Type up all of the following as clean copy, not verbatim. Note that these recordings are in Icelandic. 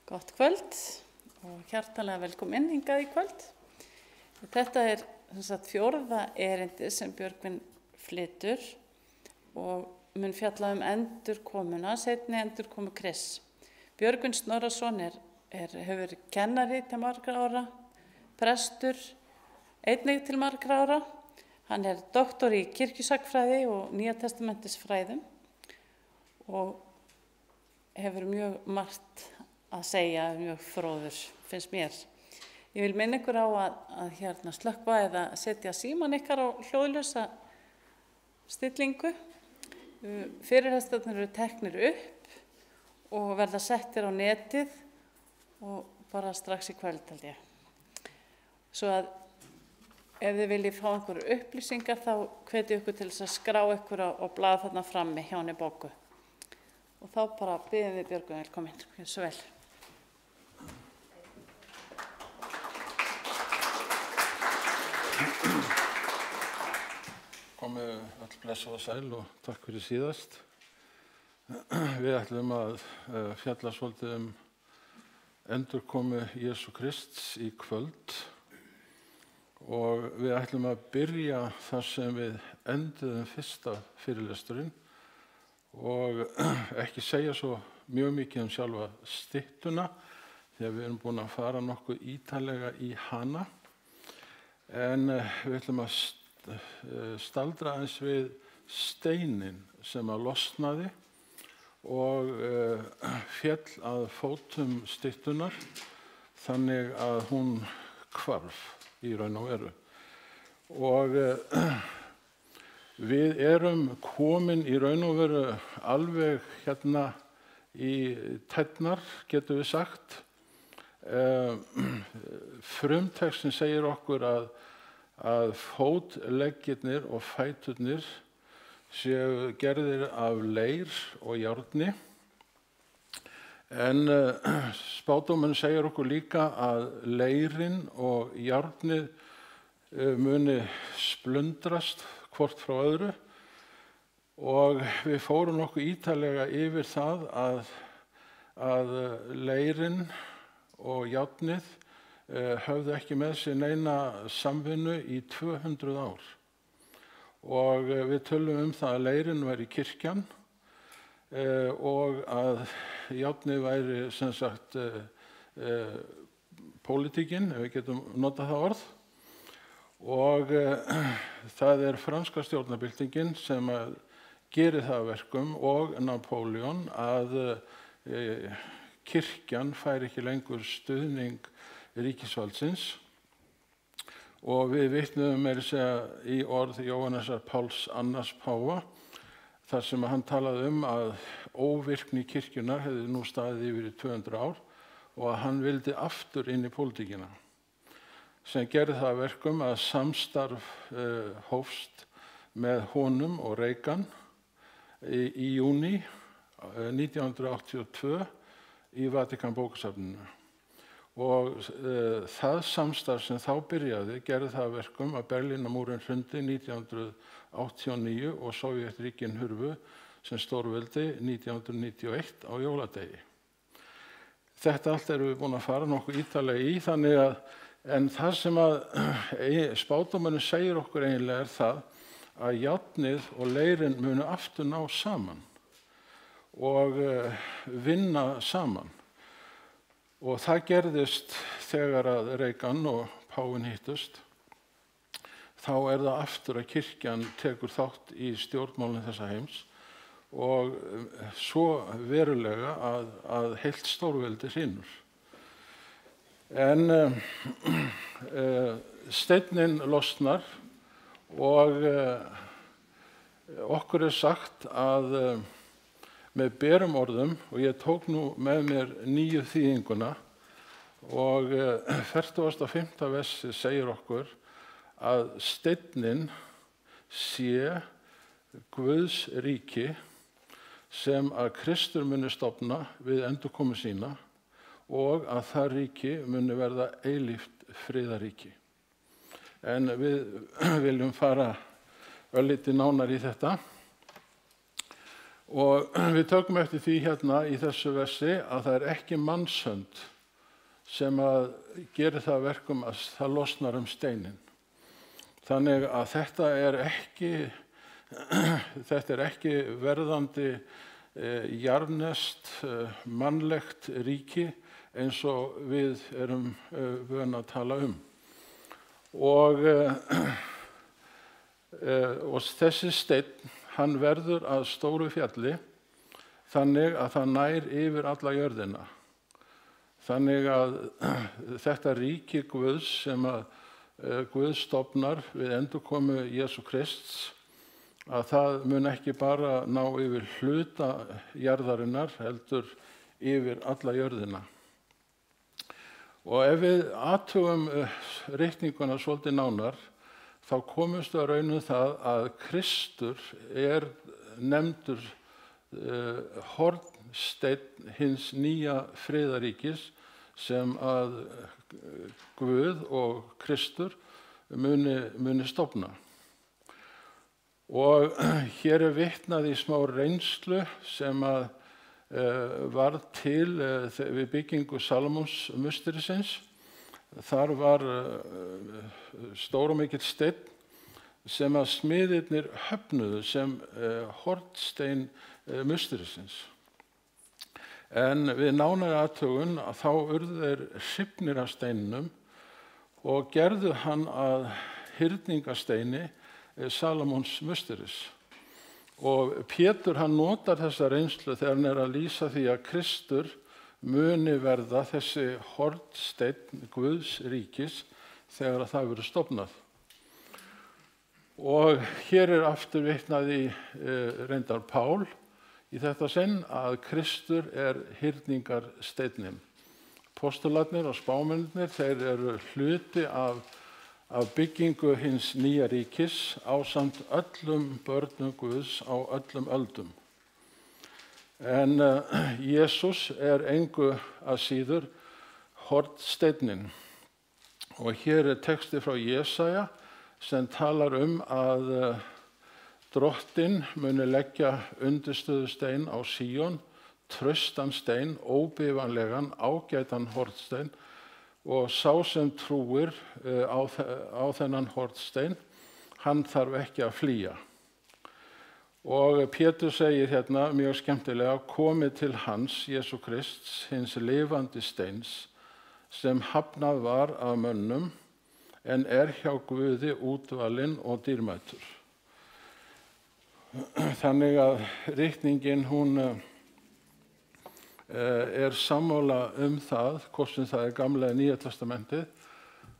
Gott kvöld og hjartanlega velkomin hingað í kvöld. Þetta sem sagt fjórða erindi sem Björgvin flytur og mun fjalla endurkomuna, seinni endurkomu Krists. Björgvin Snorrason hefur verið kennari til margra ára, prestur einnig til margra ára. Hann doktor í kirkjusagnfræði og Nýja testamentisfræðum og hefur mjög margt að segja, mjög fróður, finnst mér. Ég vil minna ykkur á að slökkva eða setja síman ykkar á hljóðlausa stillingu. Fyrirlesturnar eru teknir upp og verða settir á netið og bara strax í kvöld, held ég. Svo að ef þið viljið fá einhverju upplýsingar þá hvet ég ykkur til þess að skrá ykkur á blað þarna frammi hjá henni bóku. Og þá bara biðjum við Björgvin velkomin. Svo vel. Komið öll blessuð og sæl og takk fyrir síðast. Við ætlum að fjalla svolítið endurkomu Jesú Krists í kvöld og við ætlum að byrja þar sem við enduðum fyrsta fyrirlesturinn og ekki segja svo mjög mikið sjálfa styttuna því að við erum búin að fara nokkuð ítarlega í hana en við ætlum að staldra aðeins við steininn sem að losnaði og féll að fótum styttunar þannig að hún hvarf í raun og veru. Og við erum komin í raun og veru alveg í tærnar, getum við sagt. Frumtextin segir okkur að fótleggirnir og fæturnir séu gerðir af leir og járni. En spádómurinn segir okkur líka að leirinn og járnið muni splundrast hvort frá öðru og við fórum nokkuð ítarlega yfir það að leirinn og járnið höfðu ekki með sér neina samvinnu í 200 ár. Og við tölum það að leirinn væri kirkjan og að járnið væri sem sagt pólitíkin, ef við getum notað það orð. Og það franska stjórnarbyltingin sem gerir það að verkum og Napóleon að kirkjan fær ekki lengur stuðning ríkisvaldsins. Og við vitnum meira að segja í orð Jóhannesar Páls annars páfa þar sem hann talaði að óvirkni kirkjunnar hefði nú staðið yfir í 200 ár og að hann vildi aftur inn í pólitíkina. Sem gerði það að verkum að samstarf hófst með honum og Reagan í júní 1982 í Vatíkanbókasafninu. Og það samstarf sem þá byrjaði gerði það að verkum að Berlínarmúrinn hrundi 1989 og Sovétríkin hurfu sem stórveldi 1991 á jóladegi. Þetta allt erum við búin að fara nokkuð ítarlega í þannig en það sem spádómurinn segir okkur eiginlega það að járnið og leirinn munu aftur ná saman og vinna saman. Og það gerðist þegar að Reagan og páfinn hittust. Þá það aftur að kirkjan tekur þátt í stjórnmálum þessa heims og svo verulega að heilt stórveldi hrynur. En steinninn losnar og okkur sagt að með berum orðum, og ég tók nú með mér nýju þýðinguna og 45. versi segir okkur að steinninn sé Guðs ríki sem að Kristur muni stofna við endurkomu sína og að það ríki muni verða eilíft friðaríki. En við viljum fara örlítið nánar í þetta. Og við tökum eftir því hérna í þessu versi að það ekki mannshönd sem að gera það verkum að það losnar steinin. Þannig að þetta er ekki verðandi jarðneskt mannlegt ríki eins og við erum vön að tala Og þessi steinn, hann verður að stóru fjalli þannig að það nær yfir alla jörðina. Þannig að þetta ríki Guðs sem að Guð stofnar við endurkomu Jesú Krists, að það mun ekki bara ná yfir hluta jarðarinnar, heldur yfir alla jörðina. Og ef við athugum reikninguna svolítið nánar, þá komumst við að raun það að Kristur nefndur hornsteinn hins nýja friðaríkis sem að Guð og Kristur muni stofna. Og hér vitnað í smá reynslu sem að varð til við byggingu Salómonsmusterisins. Þar var stór og mikill steinn sem að smiðirnir höfnuðu sem hornstein musterisins. En við nánari athugun þá urðu þeir hrifnir af steininum og gerðu hann að hyrningasteini Salómonsmusteris. Og Pétur hann notar þessa reynslu þegar hann að lýsa því að Kristur muni verða þessi hornsteinn Guðs ríkis þegar að það verður stofnað. Og hér aftur vitnað í reyndar Pál í þetta sinn að Kristur hyrningarsteinninn. Postularnir og spámennirnir, þeir eru hluti af byggingu hins nýja ríkis ásamt öllum börnum Guðs á öllum öldum. En Jesús engu að síður hornsteinninn. Og hér texti frá Jesaja sem talar að Drottinn muni leggja undirstöðustein á Síón, traustan stein, óbifanlegan, ágætan hornstein, og sá sem trúir á þennan hornstein, hann þarf ekki að flýja. Og Pétur segir hérna mjög skemmtilega, komið til hans, Jesú Krists, hins lifandi steins, sem hafnað var af mönnum, en hjá Guði útvalinn og dýrmætur. Þannig að ritningin hún sammála það, hvort sem það Gamla eða Nýja testamentið,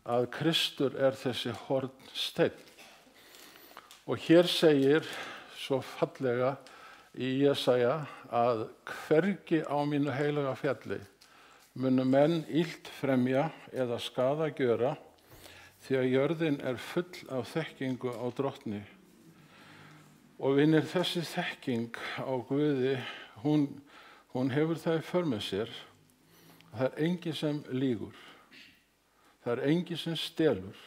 að Kristur þessi hornsteinn. Og hér segir svo fallega í Jesaja að hvergi á mínu heilaga fjalli munu menn illt fremja eða skaða gjöra, því að jörðin full af þekkingu á Drottni. Og vinir, þessi þekking á Guði, hún hefur það í för með sér. Það enginn sem lýgur. Það enginn sem stelur.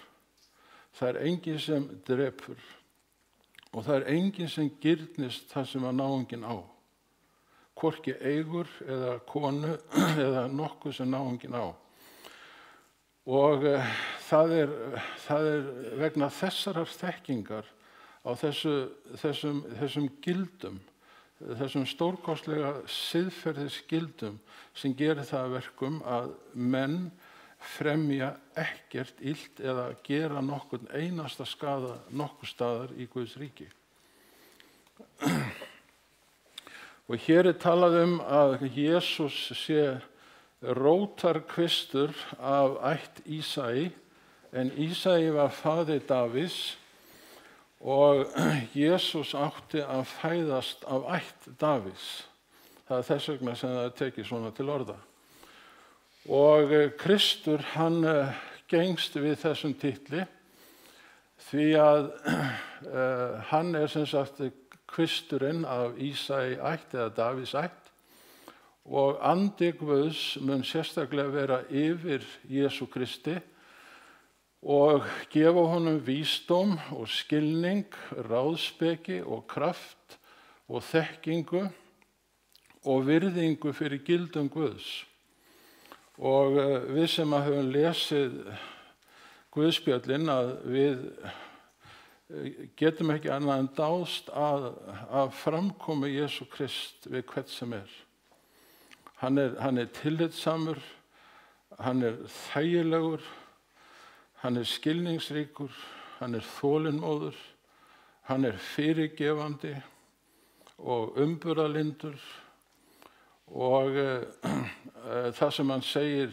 Það enginn sem drepur. Og það enginn sem girnist það sem að náunginn á. Hvorki eigur eða konu eða nokkuð sem náunginn á. Og það vegna þessarar þekkingar á þessum gildum, þessum stórkostlega siðferðisgildum sem gerir það að verkum að menn fremja ekkert illt eða gera nokkurn einasta skaða nokkur staðar í Guðs ríki. Og hér talað að Jesús sé rótarkvistur af ætt Ísai, en Ísai var faðir Davíðs og Jesús átti að fæðast af ætt Davíðs. Það þess vegna sem það tekið svona til orða. Og Kristur hann gengst við þessum titli því að hann sem sagt kvisturinn af Ísai ætt eða Davíðs ætt. Og andi Guðs mun sérstaklega vera yfir Jesú Kristi og gefa honum vísdóm og skilning, ráðspeki og kraft og þekkingu og virðingu fyrir gildum Guðs. Og við sem að höfum lesið Guðspjöllin að við getum ekki annað en dáðst að framkomu Jesú Krist við hvert sem er. Hann er tillitssamur, hann er þægilegur, hann er skilningsríkur, hann er þolinmóður, hann er fyrirgefandi og umburðarlyndur og það sem hann segir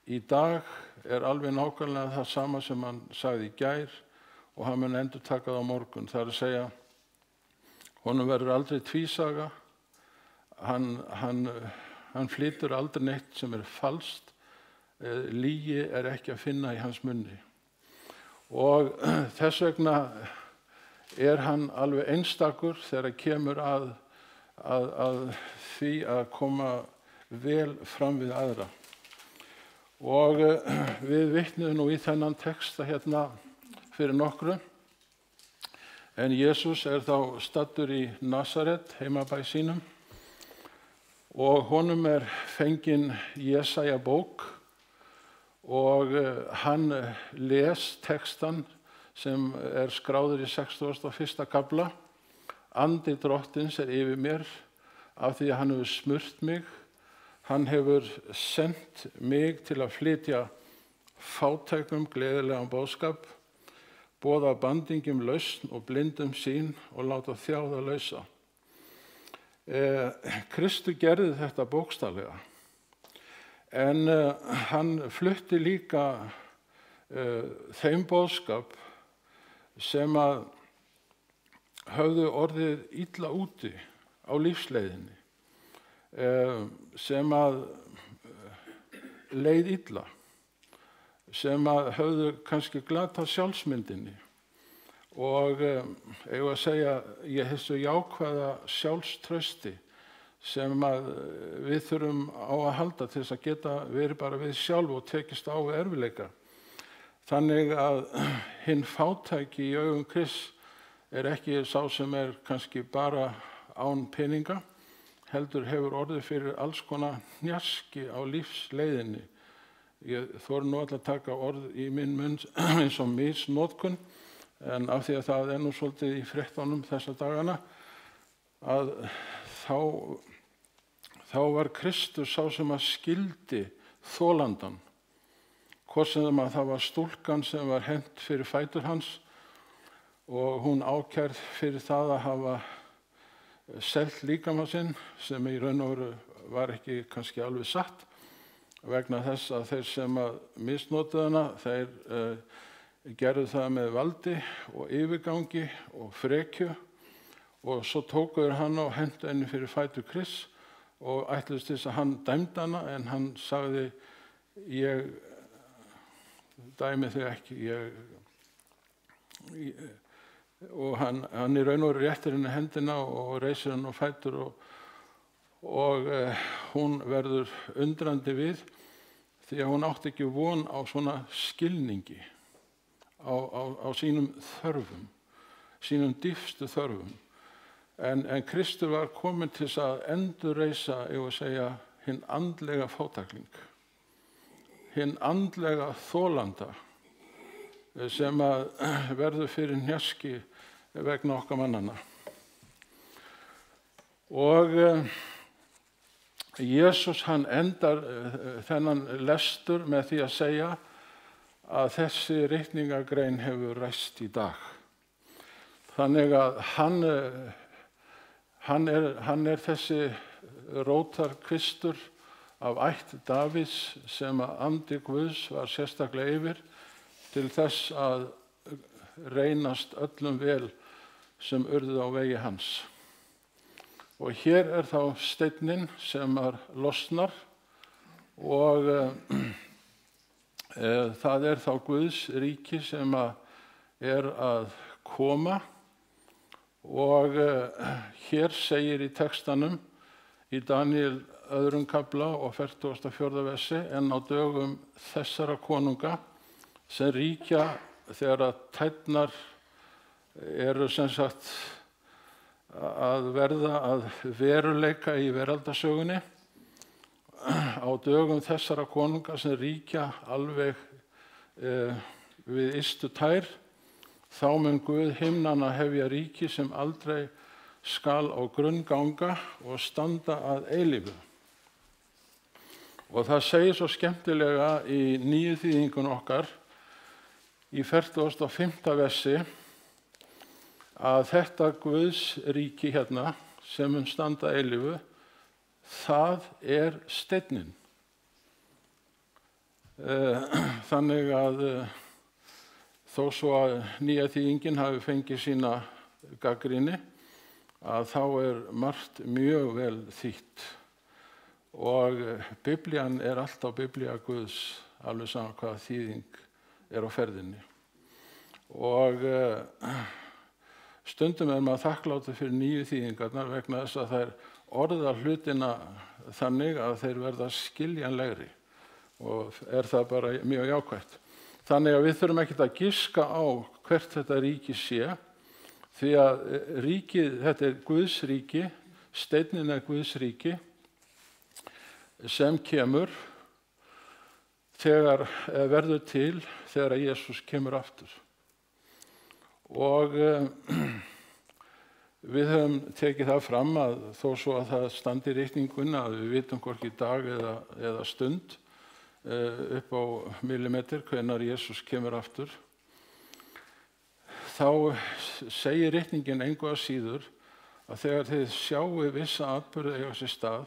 í dag er alveg nákvæmlega það sama sem hann sagði í gær og hann mun endurtaka það á morgun. Það er að segja, honum verður aldrei tvísaga, hann flytur aldrei neitt sem er falskt, lygi er ekki að finna í hans munni. Og þess vegna er hann alveg einstakur þegar kemur að því að koma vel fram við aðra. Og við vitnum nú í þennan texta hérna fyrir nokkru, en Jesús er þá staddur í Nasaret, heimabæ sínum, og honum er fengin Jesaja bók og hann les textan sem er skráður í 61. kafla. Andi Drottins er yfir mér af því að hann hefur smurt mig. Hann hefur sendt mig til að flytja fátækum gleðilegan boðskap, boða bandingjum lausn og blindum sýn og láta þjáða lausa. Kristur gerði þetta bókstaflega, en hann flutti líka þeim boðskap sem að höfðu orðið illa úti á lífsleiðinni, sem að leið illa, sem að höfðu kannski glatað sjálfsmyndinni og eigum að segja ég þessu jákvæða sjálfstrausti sem að við þurfum á að halda til þess að geta verið bara við sjálf og tekist á við erfiðleika. Þannig að hinn fátæki í augum Krists er ekki sá sem er kannski bara án peninga, heldur hefur orðið fyrir alls konar hnjaski á lífsleiðinni. Ég þori nú alltaf að taka orð í minn munn eins og misnotkun, en af því að það er nú svolítið í fréttunum þessa dagana, að þá var Kristus sá sem að skildi þolandan, hvort sem að það var stúlkan sem var hent fyrir fætur hans og hún ákærð fyrir það að hafa selt líkama sinn, sem í raun og veru var ekki kannski alveg satt, vegna þess að þeir sem að misnotuðu hana, þeir gerðu það með valdi og yfirgangi og frekju og svo tókuður hann og hentu henni fyrir fætur Krists og ætluðust til þess að hann dæmdi hana, en hann sagði, ég dæmi þig ekki, og hann í raun og veru réttir henni hendina og reisir henni á fætur og hún verður undrandi við því að hún átti ekki von á svona skilningi á sínum þörfum, sínum dýpstu þörfum. En Kristur var komin til þess að endurreisa, ég vil segja, hinn andlega fátækling, hinn andlega þolanda sem að verður fyrir hnjaski vegna okkar mannanna. Og Jesús hann endar þennan lestur með því að segja að þessi ritningagrein hefur ræst í dag. Þannig að hann er þessi rótarkvistur af ætt Davíðs sem að andi Guðs var sérstaklega yfir til þess að reynast öllum vel sem urðu á vegi hans. Og hér er þá steinninn sem losnar og það er þá Guðs ríki sem er að koma. Og hér segir í textanum í Daniel 2. kafla og 44. versi, en á dögum þessara konunga sem ríkja þegar að tærnar eru sem sagt að verða að veruleika í veraldarsögunni á dögum þessara konunga sem ríkja alveg við ystu tær, þá mun Guð himnanna hefja ríki sem aldrei skal á grunn ganga og standa að eilífu. Og það segir svo skemmtilega í nýju þýðingun okkar í 45. versi að þetta Guðs ríki hérna sem mun standa eilífu, það er steinninn. Þannig að þó svo að nýja þýðingin hafi fengið sína gagnrýni, að þá er margt mjög vel þýtt. Og Biblían er alltaf Biblía Guðs, alveg saman hvað þýðing er á ferðinni. Og stundum er maður þakklátur fyrir nýju þýðingarnar vegna þess að þær orða hlutina þannig að þeir verða skiljanlegri og er það bara mjög jákvætt. Þannig að við þurfum ekkert að giska á hvert þetta ríki sé, því að ríkið, þetta er Guðs ríki, steinninn er Guðs ríki, sem kemur þegar verður til þegar Jesús kemur aftur. Og við höfum tekið það fram að þó svo að það standi í reikningunni að við vitum hvorki dag eða stund upp á millimetr hvenær Jesús kemur aftur, þá segir reikningin engu að síður að þegar þið sjáu vissa atburði eiga sér stað,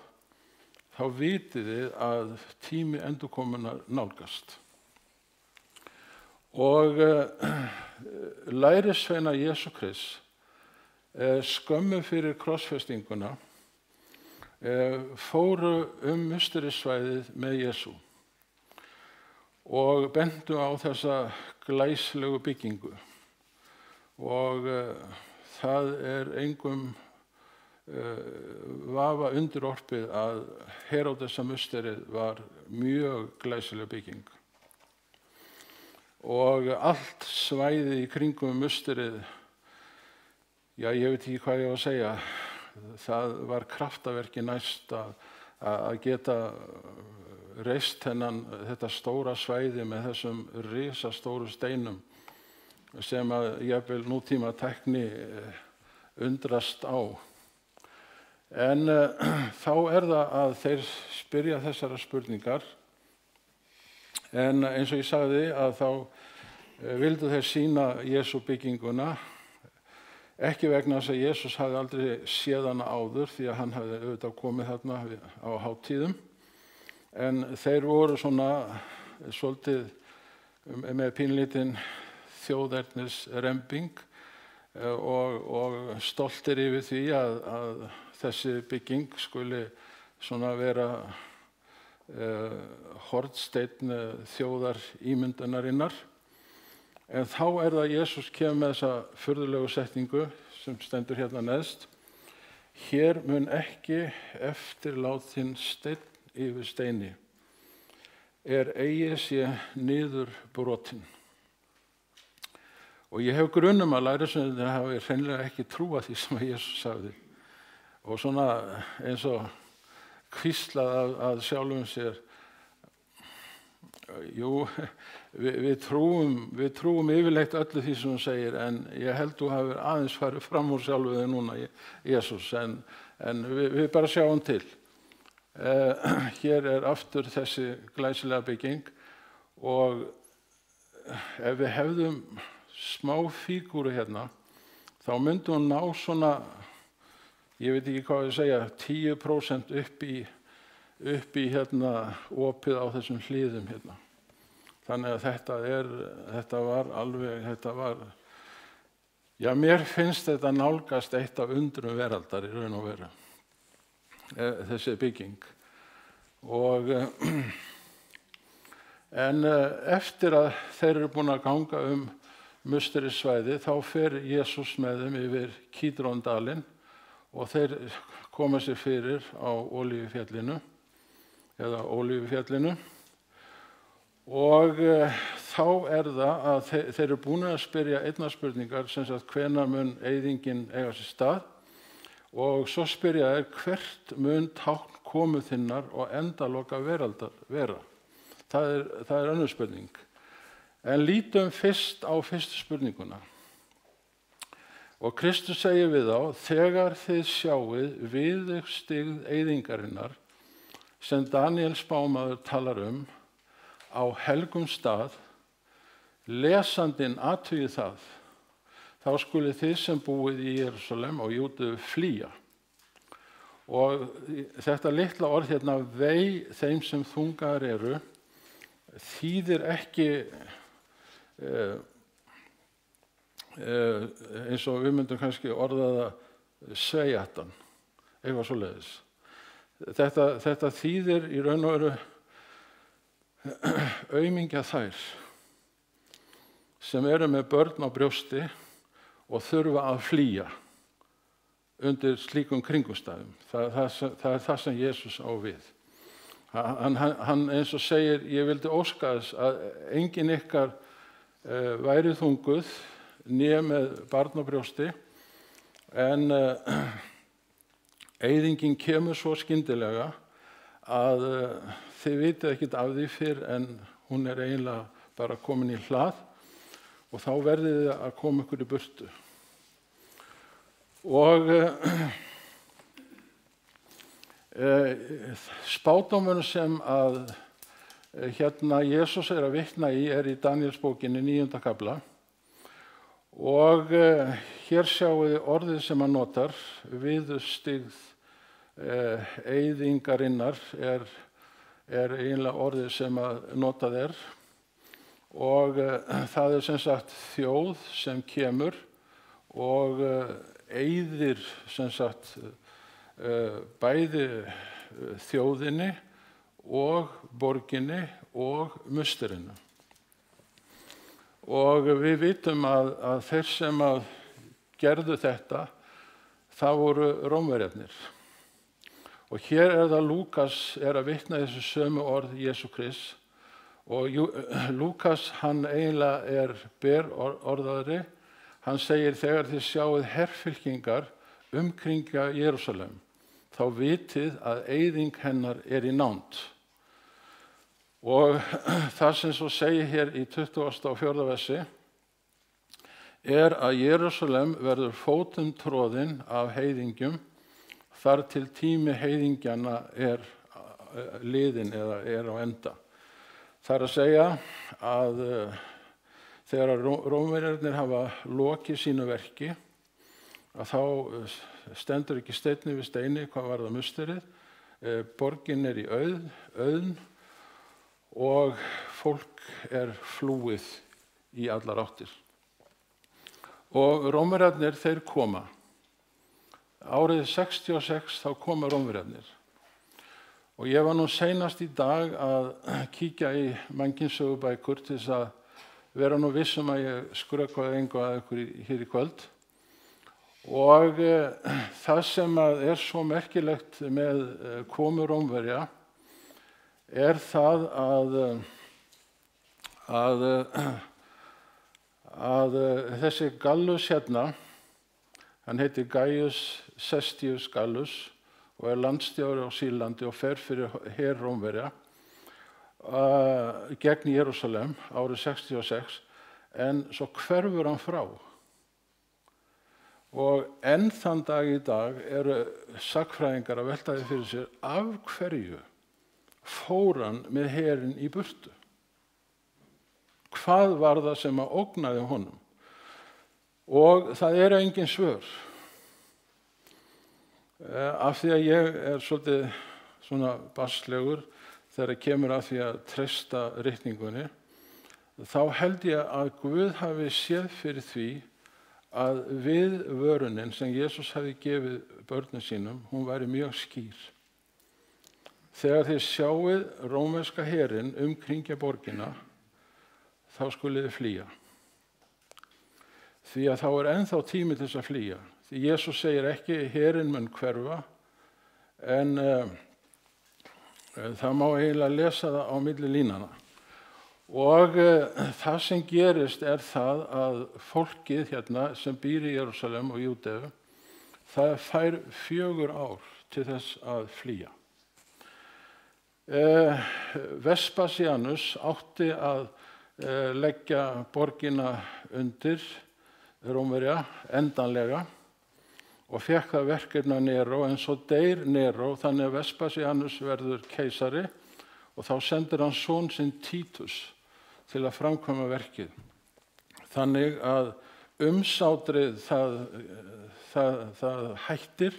þá vitið þið að tími endurkomunnar nálgast. Og lærisveina Jesú Krists skömmu fyrir krossfestinguna fóru mysterisvæðið með Jesú og bentu á þessa glæslegu byggingu. Og það er engum vafa undirorpið að Heródesarmusterið var mjög glæsileg bygging. Og allt svæðið í kringum musterið, já, ég veit ekki hvað ég á að segja, það var kraftaverki næst að geta reist þetta stóra svæði með þessum risastóru steinum sem að jafnvel nútíma tækni undrast á. En þá er það að þeir spyrja þessara spurningar, en eins og ég sagði að þá vildu þeir sýna Jesú bygginguna, ekki vegna þess að Jesús hafði aldrei séð hana áður, því að hann hafði auðvitað komið þarna á hátíðum, en þeir voru svona svolítið með pínlítinn þjóðernisrembing og stoltir yfir því að þessi bygging skuli svona vera hornsteinn þjóðar ímyndunarinnar. En þá er það Jesús kemur með þessa furðulegu setningu sem stendur hérna neðst. Hér mun ekki eftirlátin steinn yfir steini, eigi sé niður brotinn. Og ég hef grunum að lærisveinarnir hafi hreinlega ekki trúað því sem Jesús sagði. Og svona eins og hvíslað að sjálfum sér, jú, við trúum yfirleitt öllu því sem hún segir, en ég held þú hafi aðeins farið fram úr sjálfu þig núna, Jesús, en við bara sjáum til. Hér er aftur þessi glæsilega bygging og ef við hefðum smá fígúru hérna, þá myndi hún ná svona, ég veit ekki hvað ég segja, 10% upp í hérna opið á þessum hlíðum hérna. Þannig að þetta var, já, mér finnst þetta nálgast eitt af undrum veraldar í raun og veru, þessi bygging. Og en eftir að þeir eru búin að ganga musterissvæði, þá fer Jesús með þeim yfir Kídróndalinn og þeir koma sér fyrir á Ólífufjallinu eða Ólífufjallinu. Og þá er það að þeir eru búin að spyrja einnar spurningar, sem sagt hvenær mun eyðingin eiga sér stað, Og svo spyrja þær, hvert mun tákn komu þinnar og endaloka veraldar vera? Það er önnur spurning. En lítum fyrst á fyrstu spurninguna. Og Kristus segir við þá, þegar þið sjáið viðurstyggð eyðingarinnar, sem Daniel spámaður talar á helgum stað, lesandinn athugi það, þá skuli þið sem búið í Jerúsalem og Júdeu flýja. Og þetta litla orð hérna, vei þeim sem þungaðir eru, þýðir ekki eins og við myndum kannski orða það sveiatan, eitthvað svoleiðis. Þetta þýðir í raun og veru aumingja þær sem eru með börn á brjósti og þurfa að flýja undir slíkum kringumstæðum. Það er það sem Jesús á við. Hann eins og segir, ég vildi óska þess að enginn ykkar væri þunguð né með barn á brjósti, en eyðingin kemur svo skyndilega að þið vitið ekkert af því fyrr en hún er eiginlega bara komin í hlað og þá verðið þið að koma ykkur í burtu. Og spádómurinn sem að hérna Jesús er að vitna í er í Danielsbókinni 9. kafla og hér sjáum við orðið sem hann notar, viðurstyggð eyðingarinnar er eiginlega orðið sem að notað er og það er sem sagt þjóð sem kemur og eyðir sem sagt bæði þjóðinni og borginni og musterinu. Og við vitum að þeir sem að gerðu þetta, það voru Rómverjarnir. Og hér er það Lúkas er að vitna þessu sömu orð Jesú Krist og Lúkas hann eiginlega ber orðaðri. Hann segir þegar þið sjáið herfylkingar umkringja Jerúsalem, þá vitið að eyðing hennar er í nánd. Og það sem svo segir hér í 24. versi er að Jerúsalem verður fótum troðinn af heiðingjum þar til tími heiðingjana er liðinn eða er á enda. Það er að segja að þegar Rómverjarnir hafa lokið sínu verki, að þá stendur ekki steini við steini hvað var það musterið. Borgin er í auðn og fólk er flúið í allar áttir. Og Rómverjarnir þeir koma. Árið 66 þá koma Rómverjarnir. Og ég var nú seinast í dag að kíkja í mannkynssögubækur til þess að vera nú vissum að ég skrökvaði eitthvað ykkur hér í kvöld. Og það sem er svo merkilegt með komu Rómverja er það að þessi Gallus hérna, hann heitir Gaius Cestius Gallus og er landstjóri á Sýrlandi og fer fyrir her Rómverja gegn Jerúsalem árið 66, en svo hverfur hann frá. Og enn þann dag í dag eru sagnfræðingar að velta því fyrir sér af hverju fór hann með herinn í burtu. Hvað var það sem að ógnaði honum? Og það eru engin svör. Af því að ég er svolítið svona barslegur þegar kemur að því að treysta ritningunni, þá held ég að Guð hafi séð fyrir því að viðvörunin sem Jesús hafi gefið börnum sínum, hún væri mjög skýr. Þegar þið sjáið rómverska herinn umkringja borgina, þá skuluð þið flýja. Því að þá er ennþá tími til þess að flýja. Því Jesús segir ekki herinn mun hverfa, en það má eiginlega lesa það á milli línana. Og það sem gerist er það að fólkið hérna sem býr í Jerúsalem og Júdeu, það fær 4 ár til þess að flýja. Vespasianus átti að leggja borgina undir Rómverja endanlega og fékk það verkefni Nero, en svo deyr Nero, þannig að Vespasianus verður keisari og þá sendir hann son sinn Títus til að framkvæma verkið. Þannig að umsátrið það hættir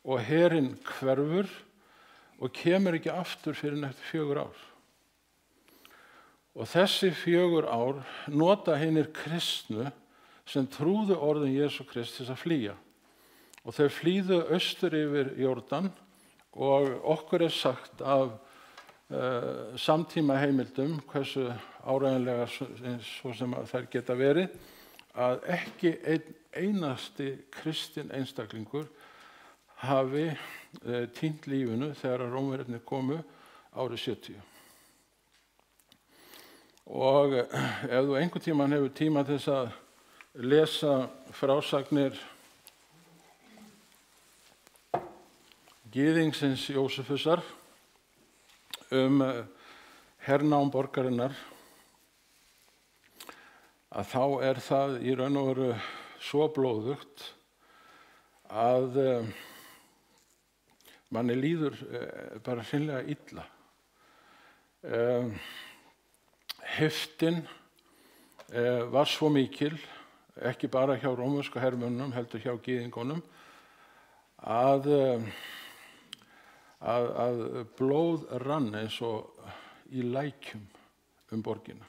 og herinn hverfur og kemur ekki aftur fyrir eftir 4 ár. Og þessi 4 ár nota hinir kristnu sem trúðu orðin Jesú Krist til að flýja. Og þau flýðu austur yfir Jórdan og okkur sagt af samtíma heimildum, hversu áreiðanlega svo sem þær geta verið, að ekki einasti kristinn einstaklingur hafi týnt lífinu þegar Rómverjarnir komu árið 70. Og ef þú einhvern tímann hefur tíma til þess að lesa frásagnir gyðingsins Jósefusar hernám borgarinnar, að þá það í raun og veru svo blóðugt að manni líður bara hreinlega illa. Heftin var svo mikil, ekki bara hjá rómversku hermönnum, heldur hjá gyðingunum, að blóð rann eins og í lækjum borgina.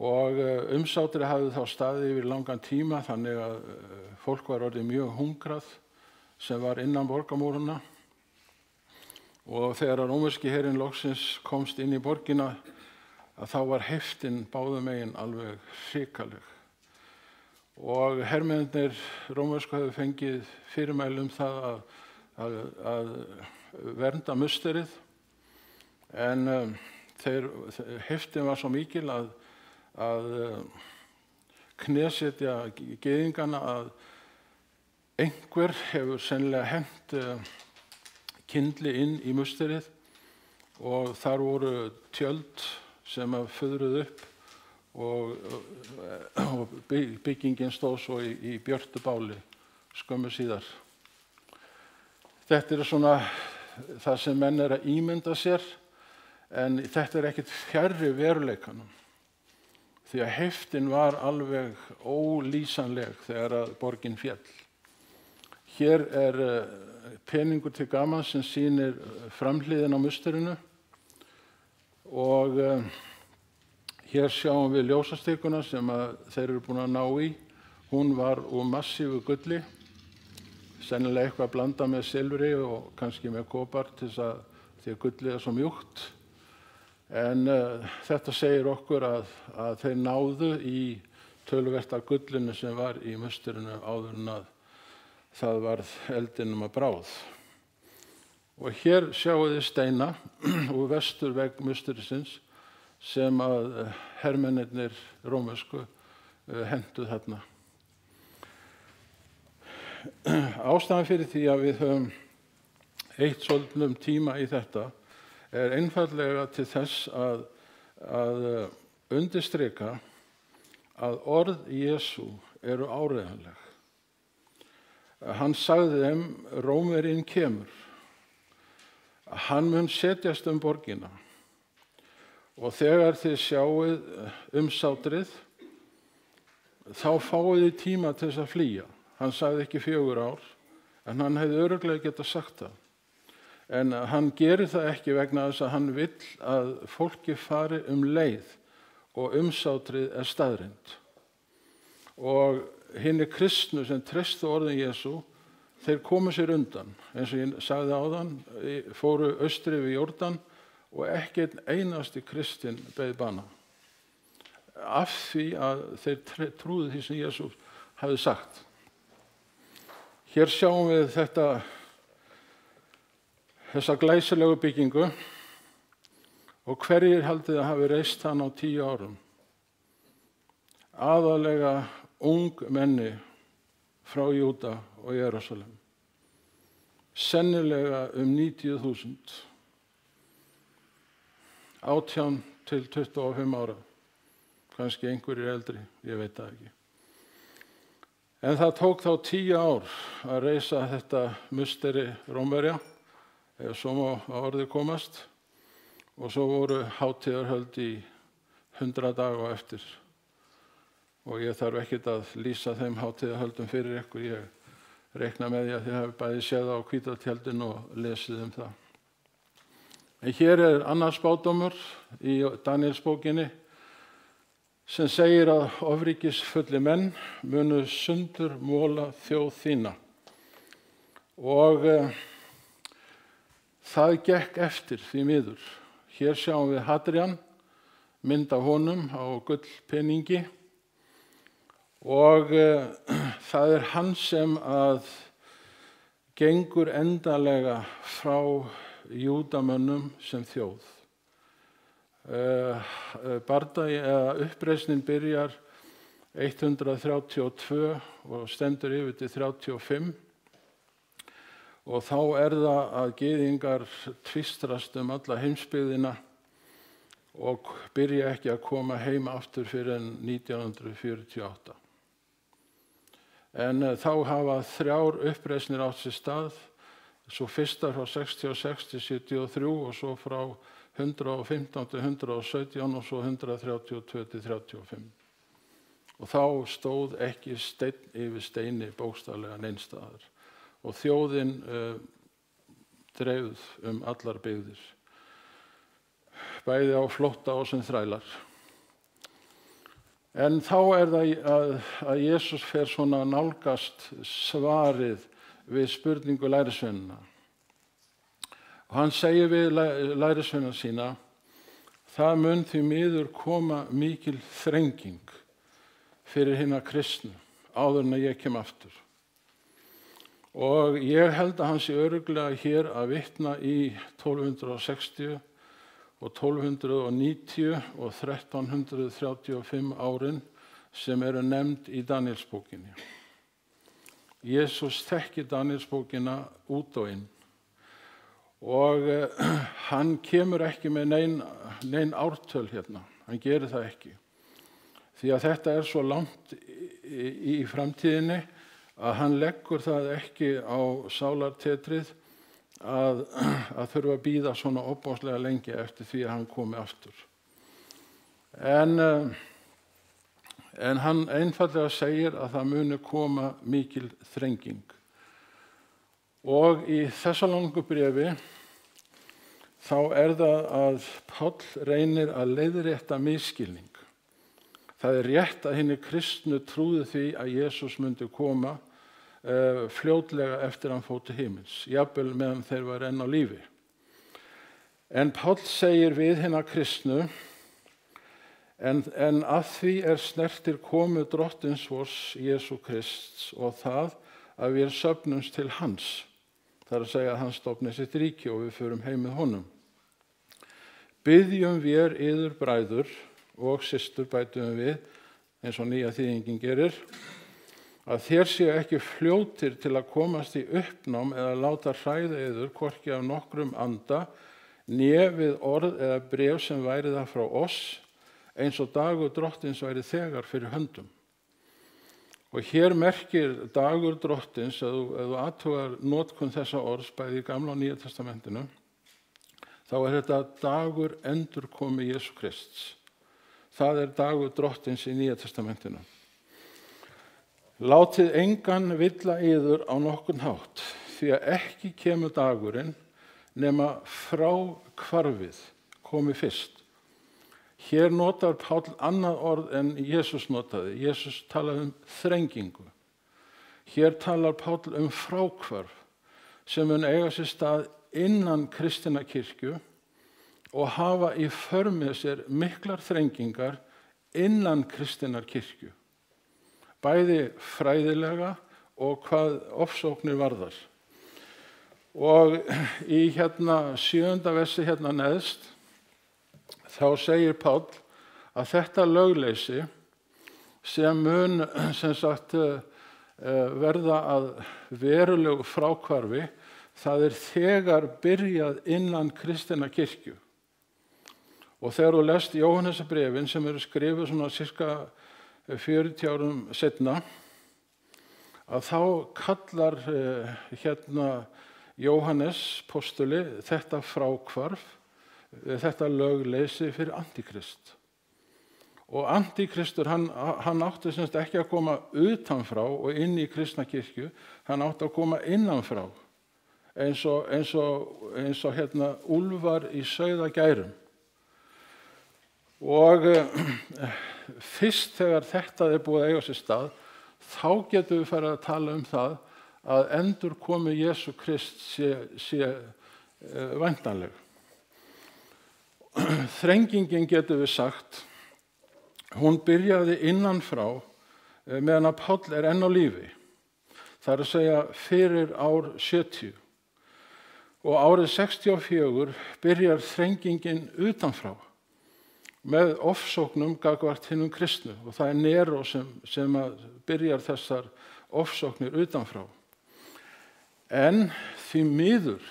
Og umsátrið hafði þá staðið yfir langan tíma, þannig að fólk var orðið mjög hungrað sem var innan borgamúrana. Og þegar rómverski herinn loksins komst inn í borgina, að þá var heftin báðum megin alveg hrikaleg. Og hermennirnir rómversku höfðu fengið fyrirmæli það að vernda musterið, en heftin var svo mikil að knésetja gyðingana að einhver hefur sennilega hent kyndli inn í musterið og þar voru tjöld sem fuðruðu upp og byggingin stóð svo í björtu báli skömmu síðar. Þetta svona það sem menn að ímynda sér, en þetta ekkert fjarri veruleikanum. Því að heftin var alveg ólýsanleg þegar að borgin féll. Hér peningur til gamans sem sýnir framhliðin á musterinu og hér sjáum við ljósastikuna sem þeir eru búin að ná í. Hún var úr massífu gulli, sennilega eitthvað blanda með silfri og kannski með kopar til þess því að gullið svo mjúkt. En þetta segir okkur að þeir náðu í töluvert af gullinu sem var í musterinu áður en að það varð eldinum að bráð. Og hér sjáum við steina úr vesturvegg musterisins sem að hermennirnir rómversku hentu þarna. Ástæðan fyrir því að við höfum eytt svolítlum tíma í þetta einfaldlega til þess að undirstrika að orð Jesú eru áreiðanleg. Hann sagði þeim, Rómverjinn kemur. Hann mun setjast borgina og þegar þið sjáið umsátrið, þá fáið þið tíma til þess að flýja. Hann sagði ekki 4 ár, en hann hefði örugglega getað sagt það. En hann gerir það ekki vegna þess að hann vill að fólki fari leið og umsátrið staðreynd. Og hinir kristnu sem treystu orðin Jesú, þeir komu sér undan. Eins og ég sagði áðan, fóru austur yfir Jórdan og ekki einasti kristinn beið bana. Af því að þeir trúðu því sem Jesú hafði sagt. Hér sjáum við þessa glæsilegu byggingu og hverjir haldið að hafi reist hann á 10 árum. Aðalega ung menni frá Júda og Jerúsalem. Sennilega 90.000. 18 til 25 ára. Kannski einhverjir eldri, ég veit það ekki. En það tók þá 10 ár að reisa þetta musteri Rómverja, ef svo má að orði komast, og svo voru hátíðarhöld í 100 daga á eftir. Og ég þarf ekkert að lýsa þeim hátíðarhöldum fyrir ykkur. Ég reikna með því að þið hafi bæði séð á Hvítatjaldinu og lesið það. En hér annar spádómur í Daníelsbókinni sem segir að ofríkisfulli menn munu sundur mola þjóð þína. Og það gekk eftir því miður. Hér sjáum við Hadrian, mynd af honum á gullpeningi, og það hann sem að gengur endanlega frá Júdamönnum sem þjóð. Uppreisnin byrjar 132 og stendur yfir til 35, og þá það að gyðingar tvistrast alla heimsbyggðina og byrja ekki að koma heim aftur fyrir en 1948. En þá hafa 3 uppreisnir átt sér stað, svo fyrsta frá 66 til 73 og svo frá 115 til 117 og svo 132 til 35. Og þá stóð ekki steinn yfir steini bókstaflega neins staðar. Og þjóðin dreifð allar byggðir, bæði á flótta og sem þrælar. En þá það að Jesús fer svona nálgast svarið við spurningu lærisveinanna. Og hann segir við lærisveinana sína, það mun því miður koma mikil þrenging fyrir hina kristnu áður en að ég kem aftur. Og ég held að hann sé örugglega hér að vitna í 1260 og 1290 og 1335 árin sem nefnd í Daníelsbókinni. Jesús þekkir Daníelsbókina út og inn. Og hann kemur ekki með nein ártöl hérna, hann gerir það ekki. Því að þetta svo langt í framtíðinni að hann leggur það ekki á sálartetrið að þurfa að bíða svona opbáslega lengi eftir því að hann komi aftur. En hann einfaldlega segir að það muni koma mikil þrenging. Og í Þessaloníku bréfi þá það að Páll reynir að leiðrétta misskilning. Það rétt að hinni kristnu trúðu því að Jesús myndi koma fljótlega eftir hann fór til himins, jafnvel meðan þeir var enn á lífi. En Páll segir við hina kristnu, en að því snertir komu drottins vors Jesú Krists og það að við söfnumst til hans. Það að segja að hann stofni sitt ríki og við förum heim með honum. Biðjum við yður bræður og systur, bætum við, eins og nýja þýðingin gerir, að þér séu ekki fljótir til að komast í uppnám eða láta hræða yður hvorki af nokkrum anda, né við orð eða bréf sem væri það frá oss, eins og dagur drottins væri þegar fyrir höndum. Og hér merkir dagur drottins, ef þú athugar notkun þessa orðs bæði í Gamla og Nýja testamentinu, þá þetta dagur endurkomi Jesú Krists. Það dagur drottins í Nýja testamentinu. Látið engan villa yður á nokkurn hátt, því að ekki kemur dagurinn nema frá hvarfið komi fyrst. Hér notar Páll annað orð en Jesús notaði. Jesús talaði þrengingu. Hér talar Páll fráhvarf sem mun eiga sér stað innan kristinna kirkju og hafa í för með sér miklar þrengingar innan kristinnar kirkju. Bæði fræðilega og hvað ofsóknir varðar. Og í 7. versi neðst, þá segir Páll að þetta lögleysi sem mun verða að verulegu fráhvarfi, það þegar byrjað innan kristinna kirkju. Og þegar þú lest Jóhannesarbréfin sem eru skrifuð svona cirka 40 árum seinna, að þá kallar Jóhannes postuli þetta fráhvarf, þetta lögleysi fyrir antikrist. Og antikristur, hann átti semst ekki að koma utanfrá og inn í kristna kirkju, hann átti að koma innanfrá, eins og úlfar í sauðagærum. Og fyrst þegar þetta búið að eiga sér stað, þá getum við farið að tala um það að endurkomu Jesú Krist sé væntanleg. Þrengingin getum við sagt, hún byrjaði innanfrá meðan að Páll enn á lífi. Það að segja fyrir ár 70. Og árið 64 byrjar þrengingin utanfrá með ofsóknum gagnvart hinum kristnu. Og það Nero sem byrjar þessar ofsóknir utanfrá. En því miður,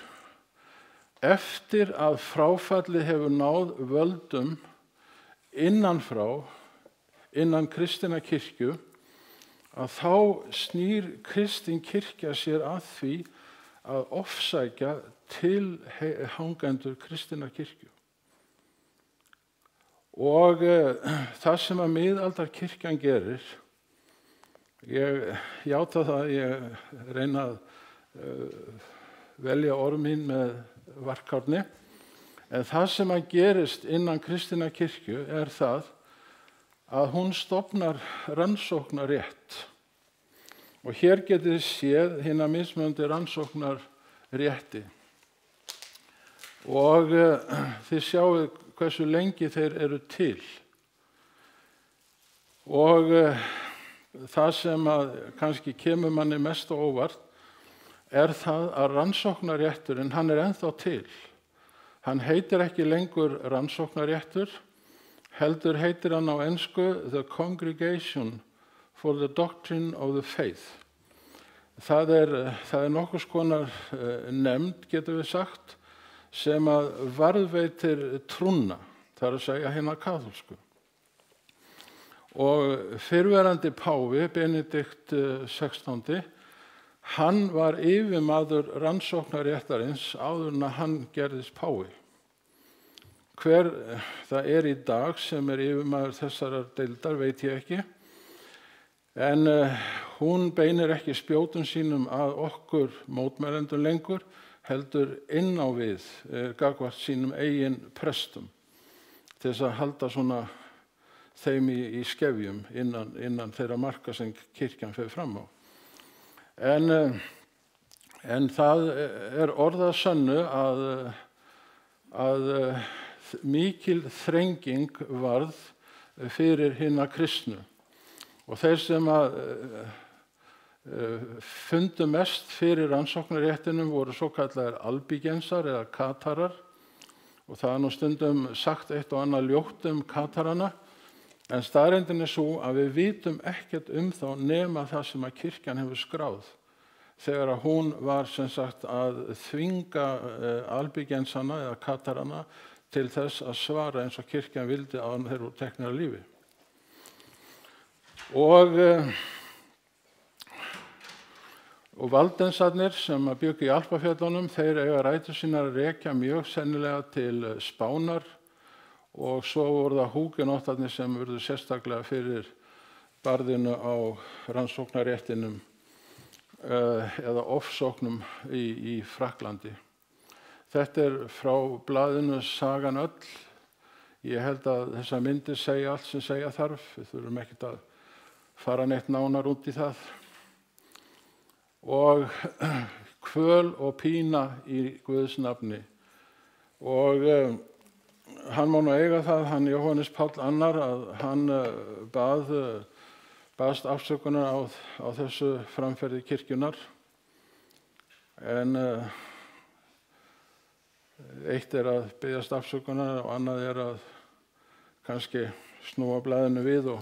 eftir að fráfallið hefur náð völdum innanfrá, innan kristinna kirkju, að þá snýr kristin kirkja sér að því að ofsækja tilhangendur kristinna kirkju. Og það sem að miðaldarkirkjan gerir, ég játa það, ég reyna að velja orð mín með varkárni, en það sem að gerist innan kristinna kirkju það að hún stofnar rannsóknarétt. Og hér getið þið séð hina mismunandi rannsóknarrétti. Og þið sjáu hversu lengi þeir eru til. Og það sem að kannski kemur manni mest á óvart það að rannsóknarétturinn, hann ennþá til. Hann heitir ekki lengur rannsóknaréttur, heldur heitir hann á ensku The Congregation for the Doctrine of the Faith. Það nokkurs konar nefnd, getum við sagt, sem að varðveitir trúna, það að segja hina kaþólsku. Og fyrrverandi páfi, Benedikt XVI, hann var yfirmaður rannsóknaréttarins áður en hann gerðist páfi. Hver það í dag sem yfirmaður þessarar deildar veit ég ekki, en hún beinir ekki spjótum sínum að okkur mótmælendum lengur, heldur inn á við gagnvart sínum eigin prestum, til þess að halda svona þeim í skefjum innan þeirra marka sem kirkjan fer fram á. En það orðað sönnu að mikil þrenging varð fyrir hina kristnu. Og þeir sem fundu mest fyrir rannsóknaréttinum voru svo kallaðir albígensar eða katarar. Og það nú stundum sagt eitt og annað ljótt katarana. En staðreyndin sú að við vitum ekkert þá nema það sem að kirkjan hefur skráð. Þegar að hún var sem sagt að þvinga albígensana eða katarana til þess að svara eins og kirkjan vildi að þeir voru teknir af lífi. Og valdensarnir sem að bjuggu í Alpafjöllunum, þeir eiga rætur sínar að rekja mjög sennilega til Spánar, og svo voru það húgenottarnir sem urðu sérstaklega fyrir barðinu á rannsóknaréttinum eða ofsóknum í Frakklandi. Þetta frá blaðinu Sagan öll. Ég held að þessar myndir segja allt sem segja þarf. Við þurfum ekkert að fara neitt nánar út í það. Og kvöl og pína í Guðs nafni. Og hann má nú eiga það, hann Jóhannes Páll annar, að hann baðst afsökunar á þessu framferði kirkjunar. En eitt að biðjast afsökunar og annað að kannski snúa blaðinu við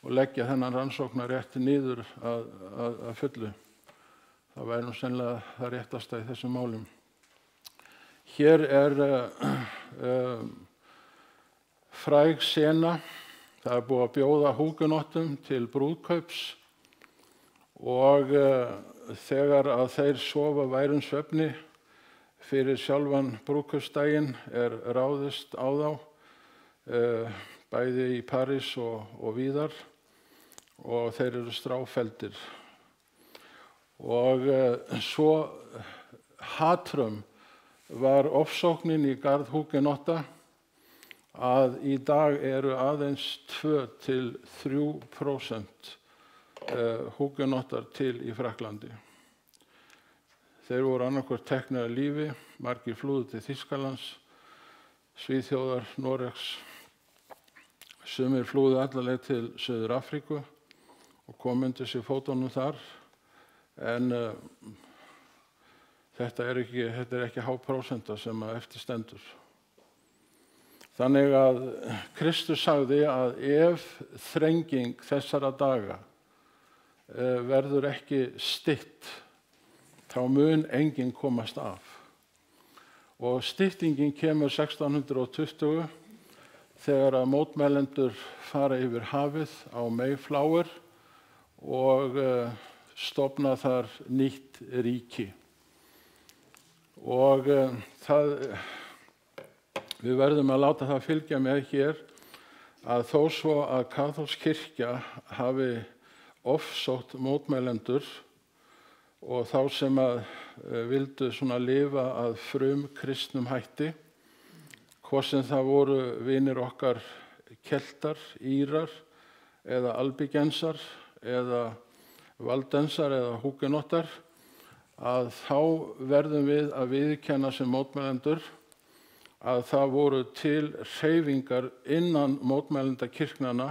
og leggja þennan rannsóknarétt niður að fullu. Það væri nú sennilega það réttasta í þessum málum. Hér fræg sena. Það er búið að bjóða húgenottum til brúðkaups og þegar að þeir sofa værum svefni fyrir sjálfan brúðkaupsdaginn ráðist á þá, bæði í París og víðar, og þeir eru stráfelldir. Og svo hatrömm var ofsóknin í garð húgenotta að í dag eru aðeins 2–3% húgenottar til í Frakklandi. Þeir voru annarkvort teknir af lífi, margir flúðu til Þýskalands, Svíþjóðar, Noregs, sumir flúðu alla leið til Suður-Afríku og komu undir sig fótunum þar, en þetta er ekki há prósenta sem að eftir stendur. Þannig að Kristus sagði að ef þrenging þessara daga verður ekki stytt, þá mun enginn komast af. Og styttingin kemur 1620 þegar að mótmælendur fara yfir hafið á Mayflower og stofna þar nýtt ríki. Og við verðum að láta það fylgja með hér að þó svo að kaþólsk kirkja hafi ofsótt mótmælendur og þá sem að vildu svona lifa að frumkristnum hætti, hvort sem það voru vinir okkar keltar, írar eða albigensar eða valdensar eða húgenottar, að þá verðum við að viðurkenna sem mótmælendur að það voru til hreyfingar innan mótmælendakirknanna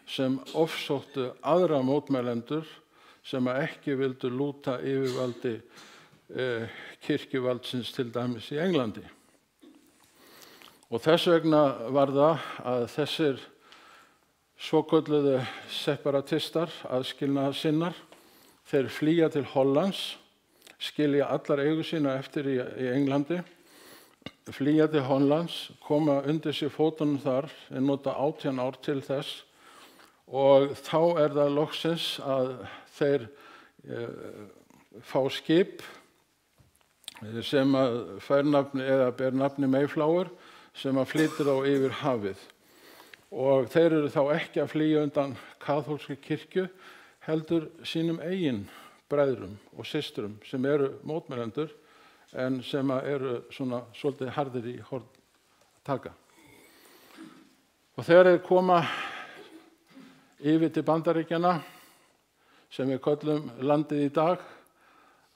sem ofsóttu aðra mótmælendur sem ekki vildu lúta yfirvaldi kirkjuvaldsins til dæmis í Englandi. Og þess vegna var það að þessir svokölluðu separatistar, aðskilnaðarsinnar, þeir flýja til Hollands, skilja allar eigur sína eftir í Englandi, flýja til Hollands, koma undir sig fótunum þar, en nota 18 ár til þess, og þá það loksins að þeir fá skip sem að fær nafni eða ber nafni Mayflower, sem að flytur á yfir hafið. Og þeir eru þá ekki að flýja undan kaþólskri kirkju, heldur sínum eigin bræðrum og systrum sem eru mótmælendur, en sem eru svona svolítið harðir í horn taka. Og þegar þeir koma yfir til Bandaríkjanna, sem við köllum landið í dag,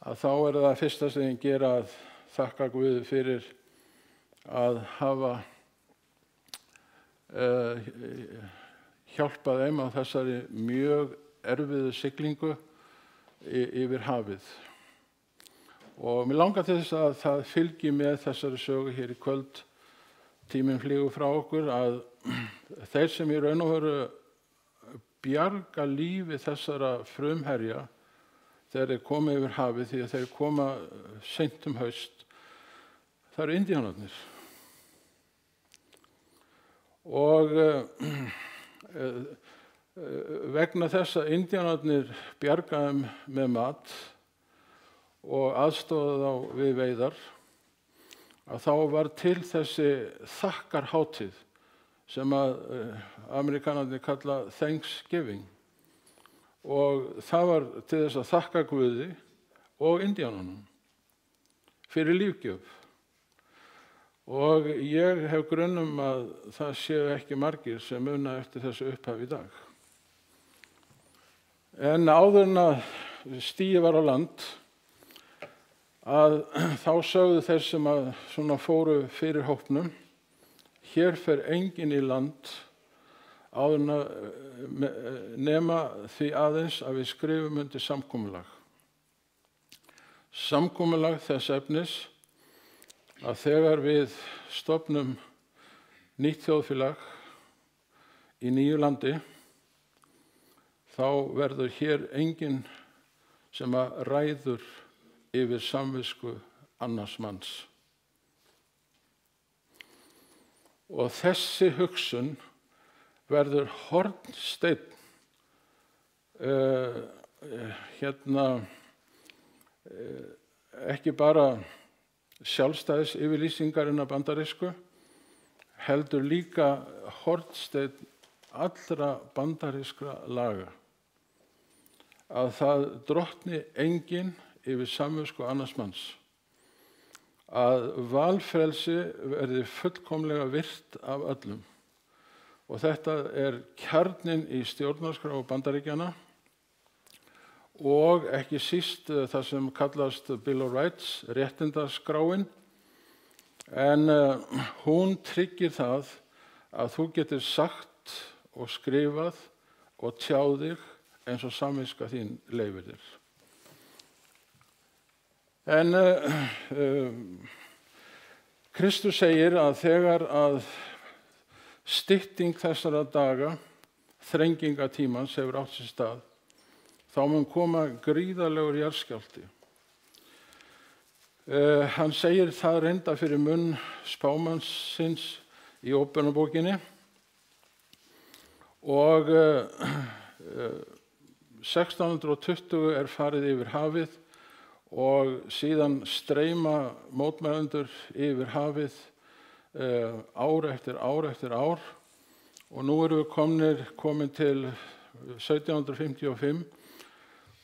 að þá það fyrsta sem þeir gera að þakka Guði fyrir að hafa hjálpað þeim á þessari mjög erfiðu siglingu yfir hafið. Og mér langar til þess að það fylgi með þessari sögu hér í kvöld, tíminn flýgur frá okkur, að þeir sem í raun og veru bjarga lífi þessara frumherja þegar þeir koma yfir hafið, því að þeir koma seint haust, það eru indíánarnir. Og vegna þess að indíánarnir bjargaðum með mat og aðstoðað þá við veiðar, að þá var til þessi þakkarhátíð sem að Amerikanarnir kalla Thanksgiving, og það var til þess að þakka Guði og indíánunum fyrir lífgjöf. Og ég hef grun að það séu ekki margir sem muna eftir þessu upphaf í dag. En áður en að stigið var á land, að þá sögðu þeir sem að svona fóru fyrir hópnum, hér fer enginn í land áður en að nema því aðeins að við skrifum undir samkomulag. Samkomulag þess efnis að þegar við stofnum nýtt þjóðfélag í nýju landi, þá verður hér enginn sem að ræður yfir samvisku annars manns. Og þessi hugsun verður hornsteinn ekki bara sjálfstæðis yfirlýsingarinnar bandarísku, heldur líka hornsteinn allra bandarískra laga. Að það drottni enginn yfir samvisku annars manns. Að valfrelsi verði fullkomlega virt af öllum. Og þetta er kjarninn í stjórnarskrá Bandaríkjanna og ekki síst það sem kallast Bill of Rights, réttindaskráin. En hún tryggir það að þú getur sagt og skrifað og tjáð þig eins og samviska þín leyfir þér. En Kristus segir að þegar að stytting þessara daga, þrengingatímans hefur átt sér stað, þá mun koma gríðarlegur jarðskjálfti. Hann segir það reynda fyrir munn spámannsins í Ópernabókinni og 1620 er farið yfir hafið og síðan streyma mótmælendur yfir hafið ár eftir ár og nú erum við komin til 1755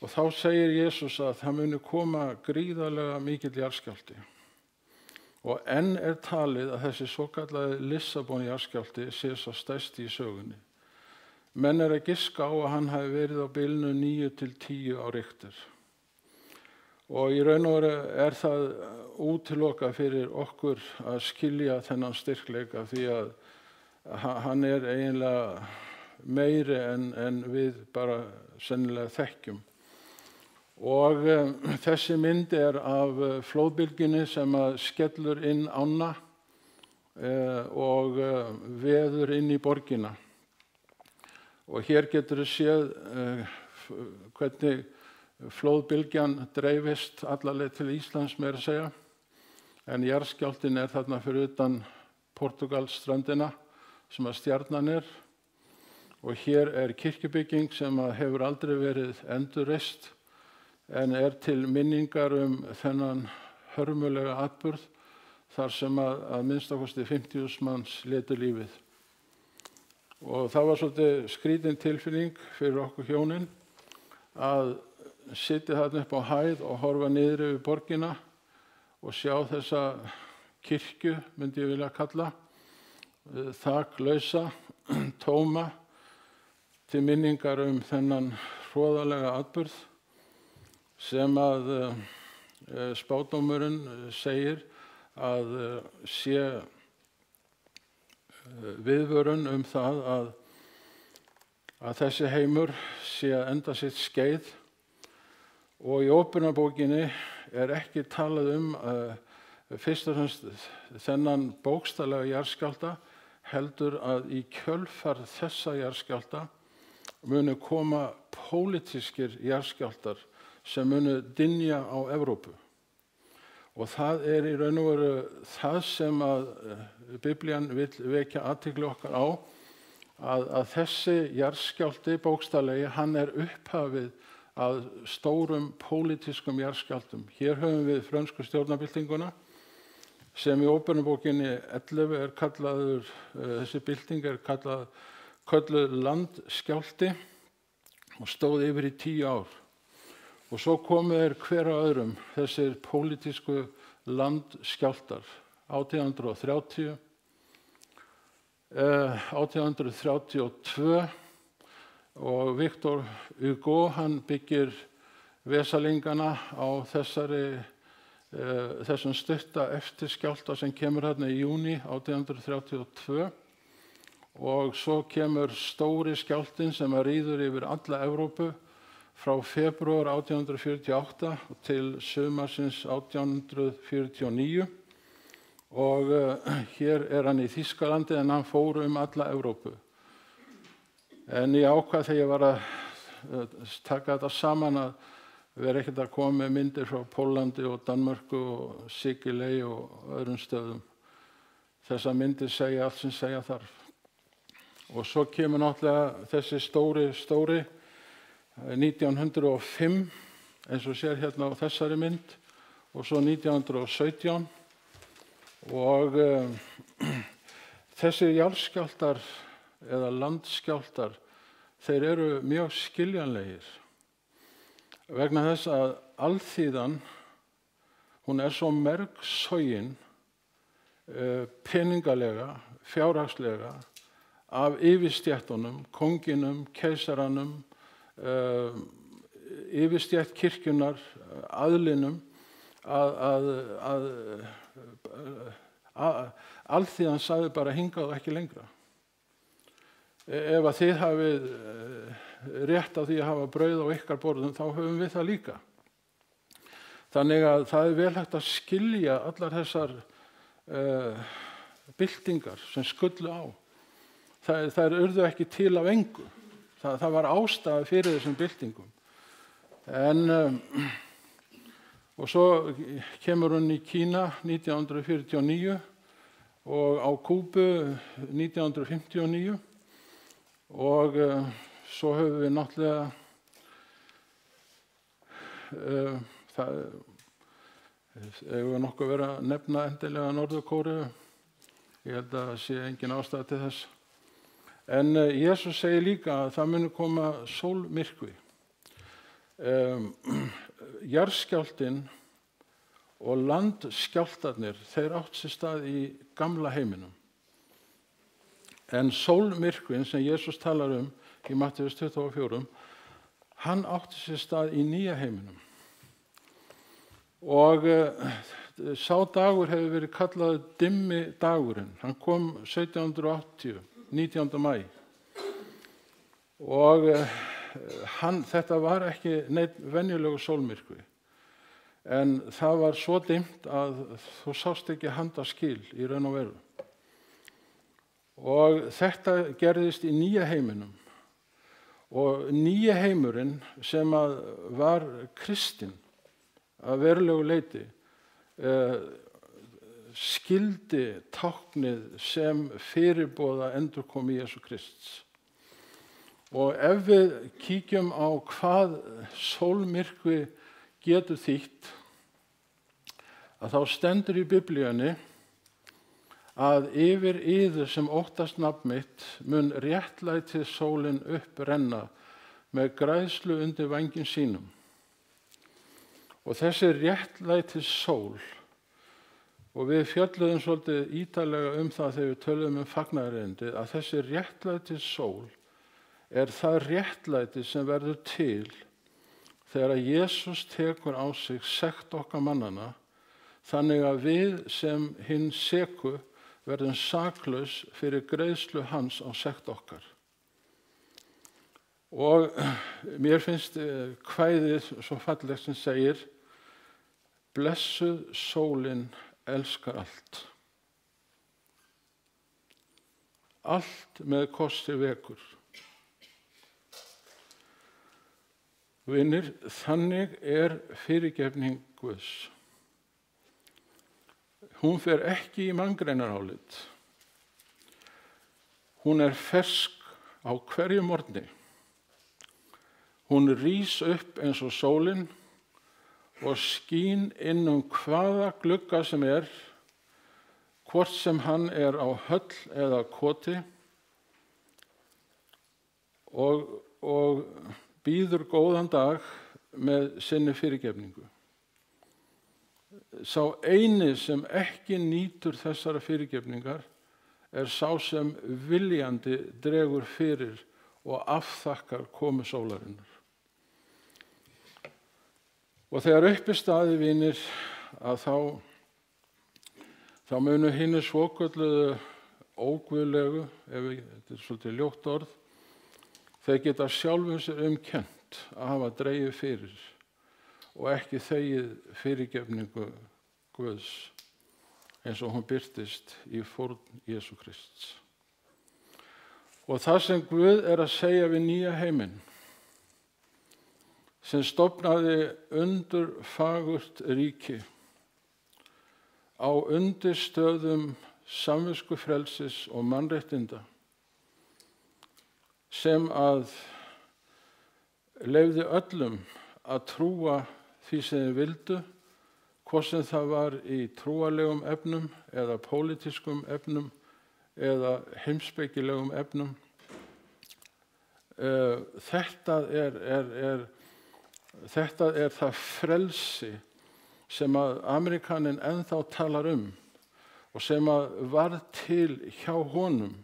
og þá segir Jesús að það muni koma gríðarlega mikill jarðskjálfti. Og enn er talið að þessi svokallaði Lissabon jarðskjálfti sé svo stærsti í sögunni. Menn er að giska á að hann hafi verið á bilinu 9 til 10 á Richter. Og í raun og veru er það útilokað fyrir okkur að skilja þennan styrkleika því að hann er eiginlega meiri en við bara sennilega þekkjum. Og þessi mynd er af flóðbylgjunni sem að skellur inn ána og veður inn í borgina. Og hér getur við séð hvernig flóðbylgjan dreifist alla leið til Íslands meira að segja, en jarðskjálftinn er þarna fyrir utan Portúgalsströndina sem að stjarnan er. Og hér er kirkjubygging sem að hefur aldrei verið endurreist en er til minningar þennan hörmulega atburð þar sem að minnstakosti 50.000 manns létu lífið. Og það var svolítið skrítin tilfinning fyrir okkur hjónin að sitja þarna upp á hæð og horfa niður yfir borgina og sjá þessa kirkju, myndi ég vilja kalla, þaklausa, tóma, til minningar þennan hroðalega atburð sem að spádómurinn segir að sé viðvörun það að þessi heimur sé að enda sitt skeið. Og í Ópernabókinni er ekki talað fyrst og fremst þennan bókstaflega jarðskjálfta, heldur að í kjölfar þessa jarðskjálfta munu koma pólitískir jarðskjálftar sem munu dynja á Evrópu. Og það er í raun og veru það sem að Biblían vill vekja athygli okkar á, að þessi jarðskjálfti bókstaflegi, hann er upphafið að stórum pólitískum jarðskjálftum. Hér höfum við frönsku stjórnarbyltinguna sem í Ópernabókinni 11 er kallaður, þessi bylting er kölluð landskjálfti og stóð yfir í 10 ár. Og svo komu þeir hver á öðrum, þessir pólitísku landskjálftar, 1830, 1832 og Victor Hugo, hann byggir Vesalingana á þessum stutta eftirskjálfta sem kemur hérna í júní 1832 og svo kemur stóri skjálftinn sem að ríður yfir alla Evrópu frá febrúar 1848 til sumarsins 1849 og hér er hann í Þýskalandi en hann fór alla Evrópu. En ég ákvað þegar ég var að taka þetta saman að vera ekkert að koma með myndir frá Póllandi og Danmörku og Sikiley og öðrum stöðum. Þessar myndir segja allt sem segja þarf. Og svo kemur náttúrulega þessi stóri 1905, eins og sér hérna á þessari mynd, og svo 1917. Og þessi jarðskjálftar eða landskjálftar, þeir eru mjög skiljanlegir vegna þess að alþýðan, hún er svo mergsogin peningalega, fjárhagslega af yfirstéttunum, konginum, keisaranum, yfirstétt kirkjunar, aðlinum, að alþýðan sagði bara hingað og ekki lengra. Ef að þið hafið rétt á því að hafa brauð á ykkar borðum, þá höfum við það líka. Þannig að það er vel hægt að skilja allar þessar byltingar sem skullu á. Þær urðu ekki til af engu. Það var ástæða fyrir þessum byltingum. Og svo kemur hún í Kína 1949 og á Kúbu 1959 og svo höfum við náttúrulega það hefur nokkuð verið að nefna endilega Norður-Kóreu. Ég held að það sé engin ástæða til þess. En Jesús segir líka að það muni koma sólmyrkvi. Jarðskjálftinn og landskjálftarnir, þeir átt sér stað í gamla heiminum. En sólmyrkvin sem Jesús talar í Mattheus 24, hann átti sér stað í nýja heiminum. Og sá dagur hefur verið kallaður dimmi dagurinn. Hann kom 1780, 19. maí. Og þetta var ekki neitt venjulegu sólmyrkvi. En það var svo dimmt að þú sást ekki handaskil í raun og veru. Og þetta gerðist í nýja heiminum. Og nýja heimurinn sem var kristinn að verulegu leyti skildi táknið sem fyrirboða endurkomu Jesú Krists. Og ef við kíkjum á hvað sólmyrkvi getur þýtt, að þá stendur í Biblíunni að yfir yður sem óttast nafn mitt mun réttlætið sólin upprenna með græðslu undir vænginn sínum. Og þessi réttlætið sól, og við fjölluðum svolítið ítarlega það þegar við töluðum fagnaðarerindið, að þessi réttlætið sól er það réttlætið sem verður til þegar að Jesús tekur á sig sekt okkar mannana, þannig að við sem hinn seku verðum saklaus fyrir greiðslu hans á sekt okkar. Og mér finnst kvæðið svo fallegt sem segir: blessuð sólin elskar allt. Allt með kosti vekur. Vinir, þannig er fyrirgefning Guðs. Hún fer ekki í manngreinarhálit. Hún er fersk á hverju morgni. Hún rís upp eins og sólin og skín inn hvaða glugga sem er, hvort sem hann er á höll eða koti, og býður góðan dag með sinni fyrirgefningu. Sá eini sem ekki nýtur þessara fyrirgefningar er sá sem viljandi dregur fyrir og afþakkar komu sólarinnar. Og þegar uppi staði, vinir, að þá munu hinir svokölluðu óguðlegu, þetta er svolítið ljótt orð, þeir geta sjálfum sér kennt að hafa dregið fyrir og ekki þegið fyrirgefningu Guðs eins og hún birtist í fórn Jesú Krists. Og það sem Guð er að segja við nýja heiminn, sem stofnaði undurfagurt ríki á undirstöðum samviskufrelsis og mannréttinda, sem að leyfði öllum að trúa því sem þeir vildu, hvort sem það var í trúarlegum efnum eða pólitískum efnum eða heimspekilegum efnum. Þetta er það frelsi sem að Amerikaninn ennþá talar og sem að var til hjá honum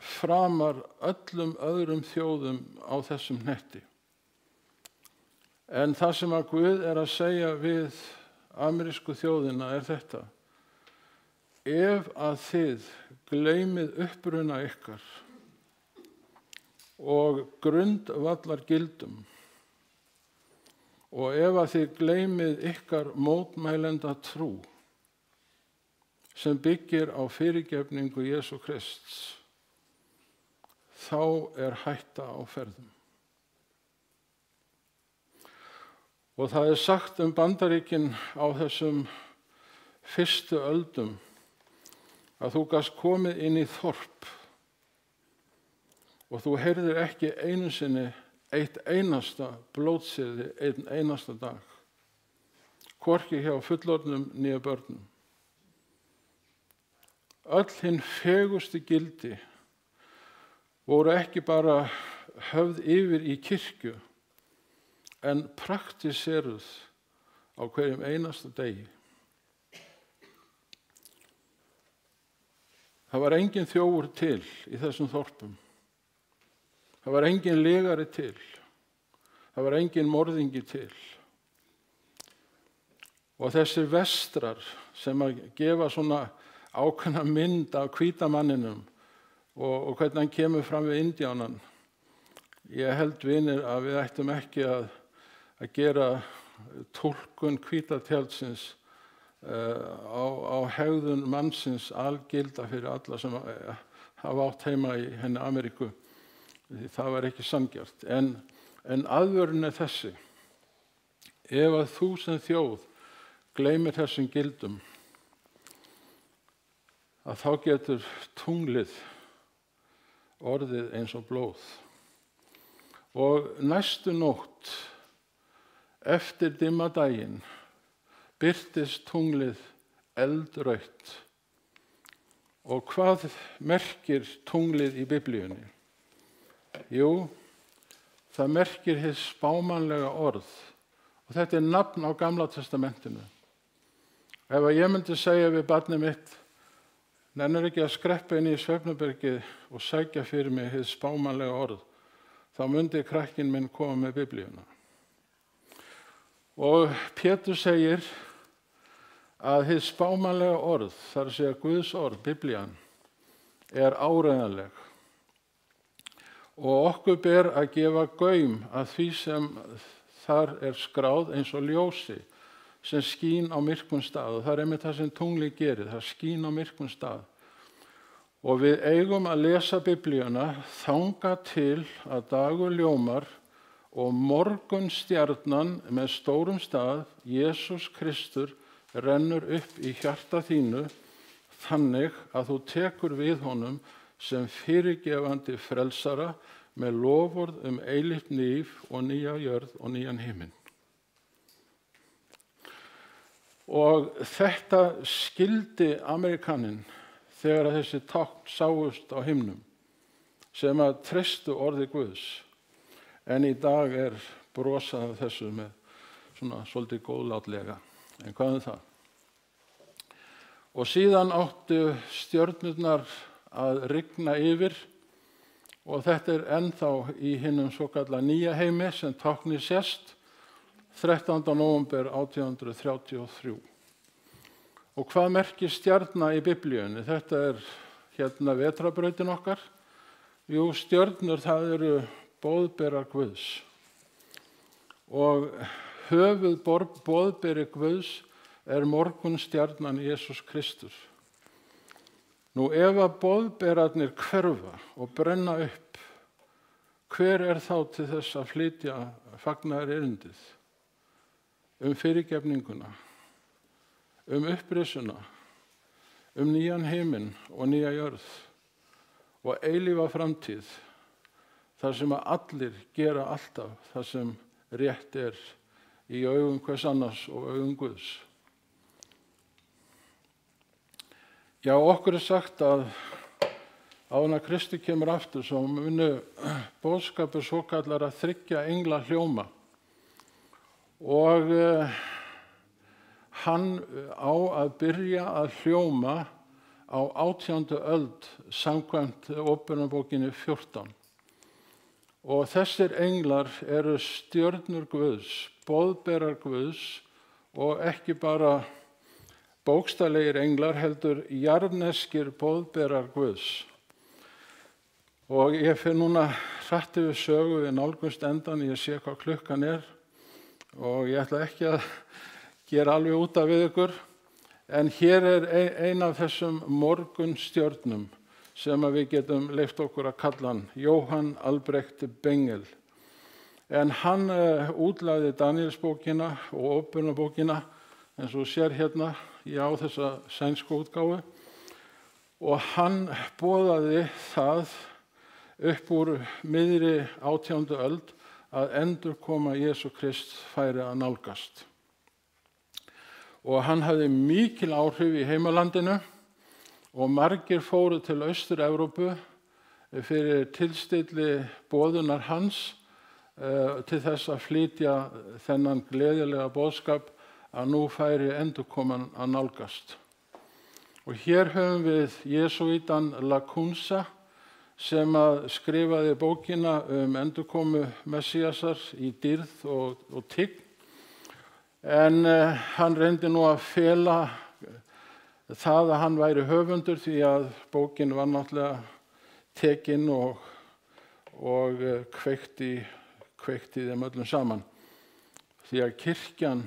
framar öllum öðrum þjóðum á þessum hnetti. En það sem að Guð er að segja við amerísku þjóðina er þetta: ef að þið gleymið uppruna ykkar og grundvallargildum, og ef að þið gleymið ykkar mótmælenda trú sem byggir á fyrirgefningu Jesú Krists, þá er hætta á ferðum. Og það er sagt Bandaríkin á þessum fyrstu öldum að þú gast komið inn í þorp og þú heyrðir ekki einu sinni eitt einasta blótsyrði einn einasta dag, hvorki hjá fullorðnum né börnum. Öll hinn fegustu gildi voru ekki bara höfð yfir í kirkju, en praktiseruð á hverjum einasta degi. Það var engin þjófur til í þessum þorpum. Það var engin legari til. Það var engin morðingi til. Og þessir vestrar sem að gefa svona ákveðna mynd af hvíta manninum og hvernig hann kemur fram við indjánan. Ég held, vinir, að við ættum ekki að gera túlkun hvíta tjaldsins á hegðun mannsins algilda fyrir alla sem hafa átt heima í henni Ameríku. Það var ekki sanngjarnt. En aðvörun er þessi: ef að þú sem þjóð gleymir þessum gildum, að þá getur tunglið orðið eins og blóð. Og næstu nótt, eftir dimma daginn, birtist tunglið eldrautt. Og hvað merkir tunglið í Biblíunni? Jú, það merkir hið spámannlega orð. Og þetta er nafn á Gamla testamentinu. Ef að ég myndi segja við barnið mitt: nennir ekki að skreppa inn í svefnherbergið og sækja fyrir mig hið spámannlega orð, þá myndi krakkinn minn koma með Biblíuna. Og Pétur segir að hið spámannlega orð, þar að segja Guðs orð, Biblían, er áreiðanleg. Og okkur ber að gefa gaum að því sem þar er skráð eins og ljósi sem skín á myrkum stað. Og það er einmitt það sem tunglið gerir, það skín á myrkum stað. Og við eigum að lesa Biblíuna þangað til að dagur ljómar og morgunstjarnan með stórum stað, Jesús Kristur, rennur upp í hjarta þínu, þannig að þú tekur við honum sem fyrirgefandi frelsara með loforð eilíft líf og nýja jörð og nýjan himinn. Og þetta skildi Amerikaninn þegar að þessi tákn sáust á himnum, sem að treystu orði Guðs. En í dag er brosað þessu með svona svolítið góðlátlega. En hvað það? Og síðan áttu stjörnurnar að rigna yfir, og þetta er ennþá í hinum svokalla nýja heimi sem táknið sést 13. nóvember 1833. Og hvað merkir stjarna í Biblíunni? Þetta er hérna vetrarbrautin okkar. Jú, stjörnur, það eru boðberar Guðs. Og höfuð boðberi Guðs er morgunstjarnan Jesús Kristur. Nú, ef að boðberarnir hverfa og brenna upp, hver er þá til þess að flytja fagnaðarerindið? Fyrirgefninguna, upprisuna, nýjan heiminn og nýja jörð og eilífa framtíð, þar sem að allir gera alltaf það sem rétt er í augum hvers annars og augum Guðs. Já, okkur er sagt að áður en Kristi kemur aftur, svo munu boðskapur svokallara 3 engla hljóma og hann á að byrja að hljóma á 18. öld samkvæmt Åpenbókinni 14. Og þessir englar eru stjörnur Guðs, boðberar Guðs og ekki bara bókstaflegir englar, heldur jarðneskir boðberar Guðs. Og ég fer núna hratt yfir sögu, við nálgumst endan, ég sé hvað klukkan er og ég ætla ekki að gera alveg út af við ykkur, en hér er ein af þessum morgunstjörnum sem að við getum leyft okkur að kalla hann, Johann Albrecht Bengel. En hann útlagði Danielsbókina og Åpenbókina, eins og sér hérna, ég á þessa sænsku útgáfu, og hann boðaði það upp úr miðri 18. öld að endurkoma Jesú Krist færi að nálgast. Og hann hafði mikil áhrif í heimalandinu og margir fóru til Austur-Evrópu fyrir tilstilli boðunar hans til þess að flytja þennan gleðilega boðskap að nú færi endurkoman að nálgast. Og hér höfum við jesúítan Lacunza sem að skrifaði bókina endurkomu Messíasar í dýrð og tign. En hann reyndi nú að fela það að hann væri höfundur, því að bókin var náttúrulega tekin og kveikt í þeim öllum saman. Því að kirkjan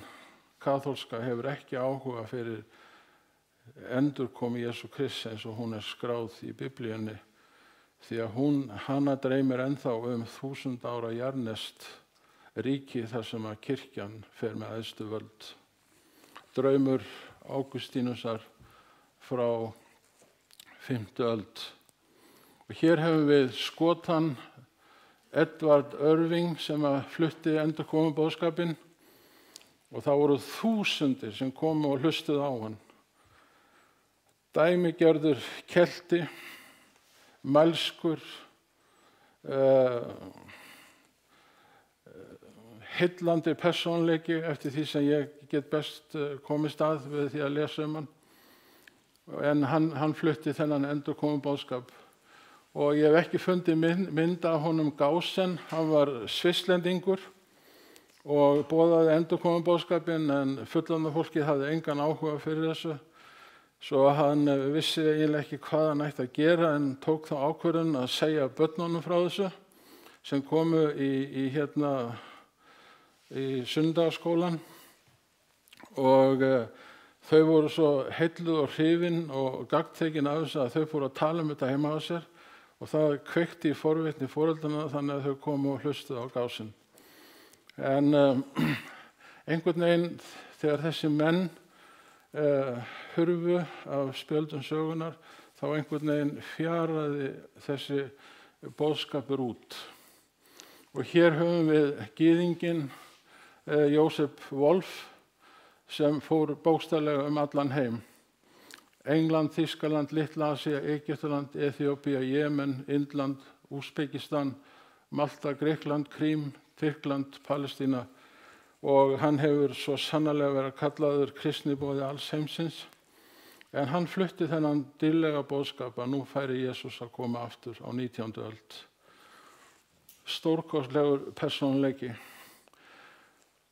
kaþólska hefur ekki áhuga fyrir endurkomu Jesú Krists eins og hún er skráð í Biblíunni. Því að hana dreymir ennþá 1000 ára jarðneskt ríki þar sem að kirkjan fer með æðstu völd. Draumur Ágústínusar frá 5. öld. Og hér hefum við Skotann Edvard Irving sem að flutti endurkomu boðskapinn, og það voru þúsundir sem komu og hlustuðu á hann. Dæmigerður kelti, mælskur, heillandi persónuleiki eftir því sem ég get best komist að við því að lesa hann. En hann flutti þennan endurkomu boðskap. Og ég hef ekki fundið mynd af honum Gaussen, hann var svisslendingur og boðaði endurkomu boðskapinn, en fullorðna fólkið hafði engan áhuga fyrir þessu. Svo hann vissi eiginlega ekki hvað hann ætti að gera, en tók þá ákvörðun að segja börnunum frá þessu sem komu í sunnudagsskólann, og þau voru svo heilluð og hrifin og gagntekin af þessu að þau fóru að tala þetta heima á sér, og það kveikti í forvitni foreldrana þannig að þau komu og hlustuðu á Gaussen. En einhvern veginn þegar þessi menn hurfu af spjöldum sögunar, þá einhvern veginn fjaraði þessi boðskapur út. Og hér höfum við gyðinginn Jósef Wolf sem fór bókstaflega allan heim. England, Þýskaland, Litla-Asía, Egyptaland, Eþíópía, Jemen, Indland, Úsbekistan, Malta, Grikkland, Krím, Tyrkland, Palestína, og hann hefur svo sannarlega verið kallaður kristniboði alls heimsins. En hann flutti þennan dýrlega boðskap að nú færi Jesús að koma aftur á 19. öld. Stórkostlegur persónuleiki.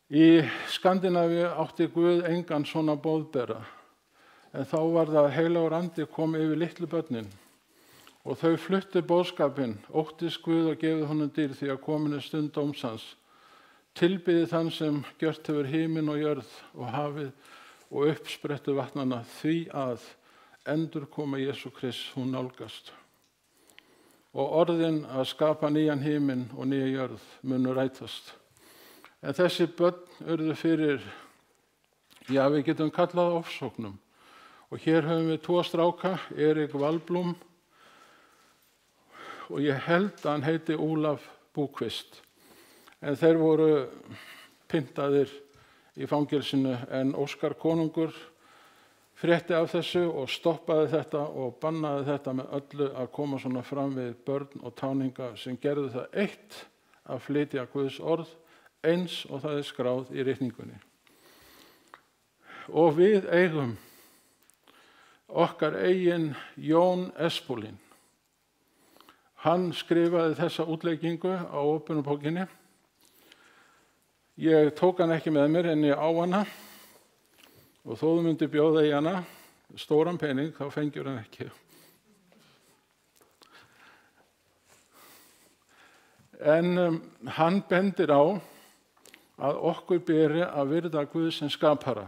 Í Skandinavíu átti Guð engan svona boðbera, en þá var það heilagur andi kom yfir litlu börnin, og þau fluttu boðskapinn: óttist Guð og gefið honum dýrð, því að komin er stund dóms hans. Tilbiðið þann sem gjört hefur himinn og jörð og hafið og uppsprettu vatnana, því að endurkoma Jesú Krists hún nálgast. og orðin að skapa nýjan himinn og nýja jörð munu rætast. En þessi börn urðu fyrir, við getum kallað ofsóknum. Og hér höfum við 2 stráka, Erik Valblum og ég held að hann heiti Ólaf Búkvist. En þeir voru pyntaðir í fangelsinu en Óskar konungur frétti af þessu og stoppaði þetta og bannaði þetta með öllu að koma svona fram við börn og táninga sem gerðu það eitt að flytja Guðs orð eins og það skráð í ritningunni. Og við eigum okkar eigin Jón Espólín. Hann skrifaði þessa útleggingu á Opinbókinni. Ég tók hann ekki með mér en ég á hana og þó þú myndi bjóða í hana stóran pening, þá fengjur hann ekki. En hann bendir á að okkur beri að virða Guð sem skapara.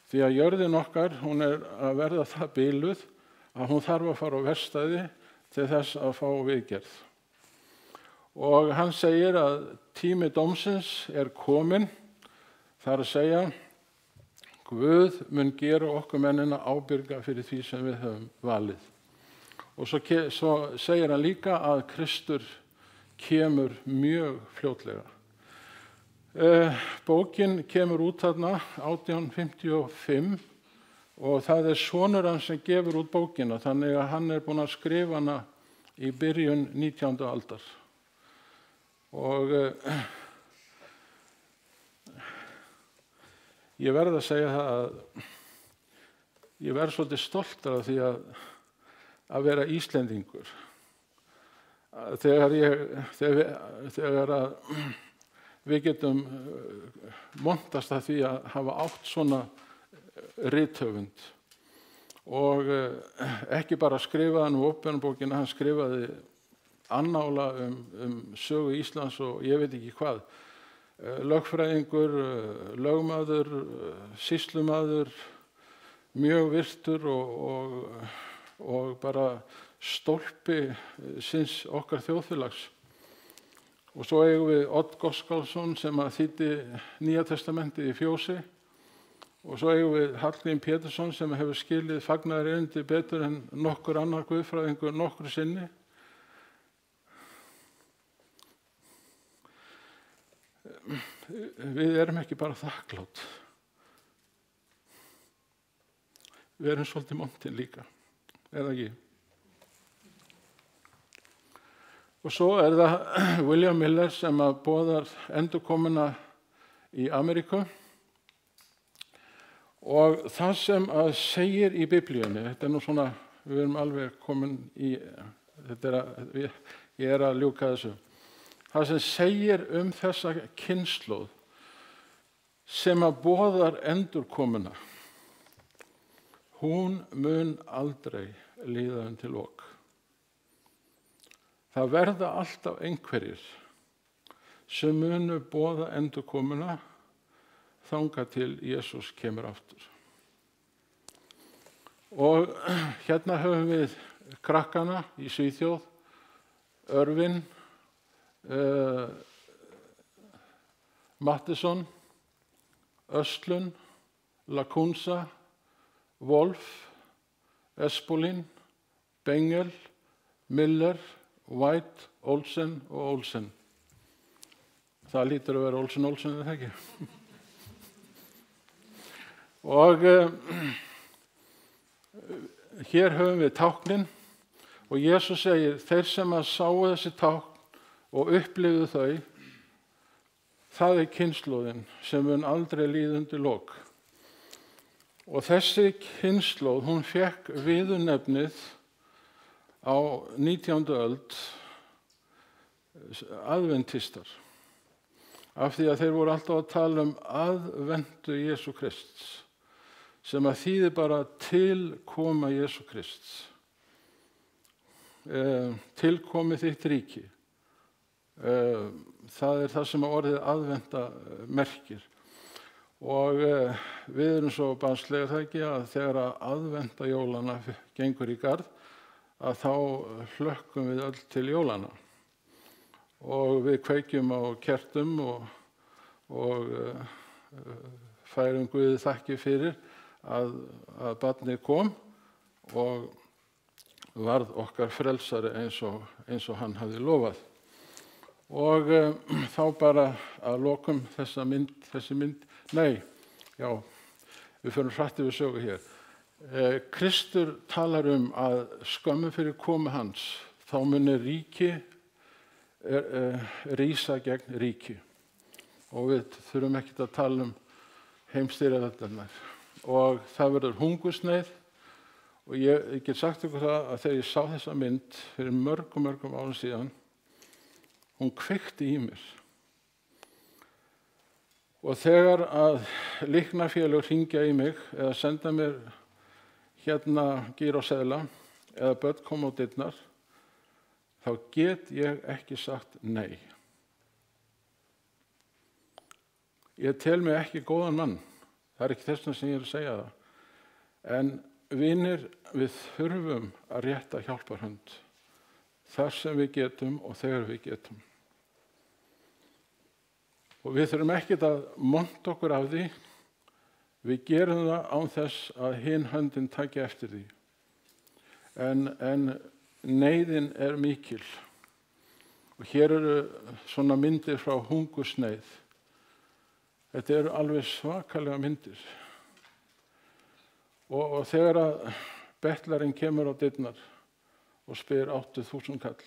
Því að jörðin okkar, hún að verða það biluð að hún þarf að fara á verkstæði til þess að fá viðgerð. Og hann segir að tími dómsins kominn, þar að segja, Guð mun gera okkur mennina ábyrga fyrir því sem við höfum valið. Og svo segir hann líka að Kristur kemur mjög fljótlega. Bókin kemur út þarna 1855 og það sonur hans sem gefur út bókina, þannig að hann búinn að skrifa hana í byrjun 19. aldar. Og ég verð að segja það að ég verð svolítið stoltur af því að vera Íslendingur. Þegar við getum montast að því að hafa átt svona rithöfund og ekki bara skrifaði hann Opinbókina, hann skrifaði annála sögu Íslands og ég veit ekki hvað. Lögfræðingur, lögmaður, sýslumaður, mjög virtur og bara stólpi síns okkar þjóðfélags. Og svo eigum við Odd Gottskálksson sem að þýddi Nýja testamentið í fjósi og svo eigum við Hallgrím Pétursson sem hefur skilið fagnaðarerindi betur en nokkur annar guðfræðingur nokkru sinni. Við erum ekki bara þakklátt. Við erum svolítið montin líka, það ekki? Og svo það William Miller sem að boðar endurkomuna í Ameríku og það sem að segir í Biblíunni, þetta nú svona, við erum alveg komin í, ég að ljúka þessu. Það sem segir þessa kynslóð sem að boðar endurkomuna, hún mun aldrei líða undir lok. Það verða alltaf einhverjir sem munu boða endurkomuna þangað til Jesús kemur aftur. Og hérna höfum við krakkana í Svíþjóð, Örvin, Mattisson, Östlund, Lacunza, Wolf, Espólín, Bengel, Miller, White, Olsen og Olsen. Það lítur að vera Olsen, er það ekki? Og hér höfum við táknin og Jesús segir, þeir sem að sáu þessi tákn og upplifðu þau, það kynslóðin sem mun aldrei líða undir lok. Og þessi kynslóð, hún fékk viðurnefnið á 19. öld aðventistar. Af því að þeir voru alltaf að tala aðventu Jesú Krists, sem að þýðir bara tilkoma Jesú Krists. Tilkomið þitt ríki. Það það sem orðið aðventa merkir. Og við erum svo barnslega það ekki að þegar að aðventa jólana gengur í garð, að þá hlökkum við öll til jólana og við kveikjum á kertum og færum Guði þakki fyrir að barnið kom og varð okkar frelsari eins og hann hafði lofað. Og þá bara að lokum þessi mynd, við förum hratt yfir sögu hér. Kristur talar að skömmu fyrir komu hans, þá muni ríki rísa gegn ríki. Og við þurfum ekkert að tala heimsstyrjaldirnar. Og það verður hungursneyð. Og ég get sagt ykkur það að þegar ég sá þessa mynd fyrir mörgum árum síðan, hún kveikti í mér. Og þegar að líknarfélög hringja í mig eða senda mér hérna gíróseðla eða börn koma á dyrnar, þá get ég ekki sagt nei. Ég tel mig ekki góðan mann. Það er ekki þess sem ég er að segja það. En vinir, við þurfum að rétta hjálparhönd þar sem við getum og þegar við getum. Og við þurfum ekkert að monta okkur af því. Við gerum það án þess að hin höndin taki eftir því. En neyðin er mikil. Og hér eru svona myndir frá hungursneyð. Þetta eru alveg svakalega myndir. Og þegar að betlarinn kemur á dyrnar og spyr 8.000 kall,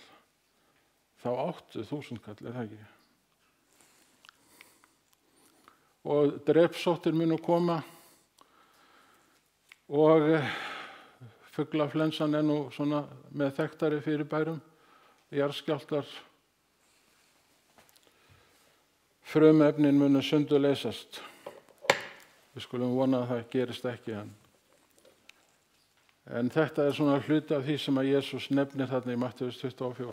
þá 8.000 kall, er það ekki? Og drepsóttir munu koma og fuglaflensan er nú svona með þekktari fyrirbærum, jarðskjálftar, frumefnin munu sundurleysast. Við skulum vona að það gerist ekki enn. En þetta er svona hluti af því sem að Jesús nefnir þarna í Mattheus 24.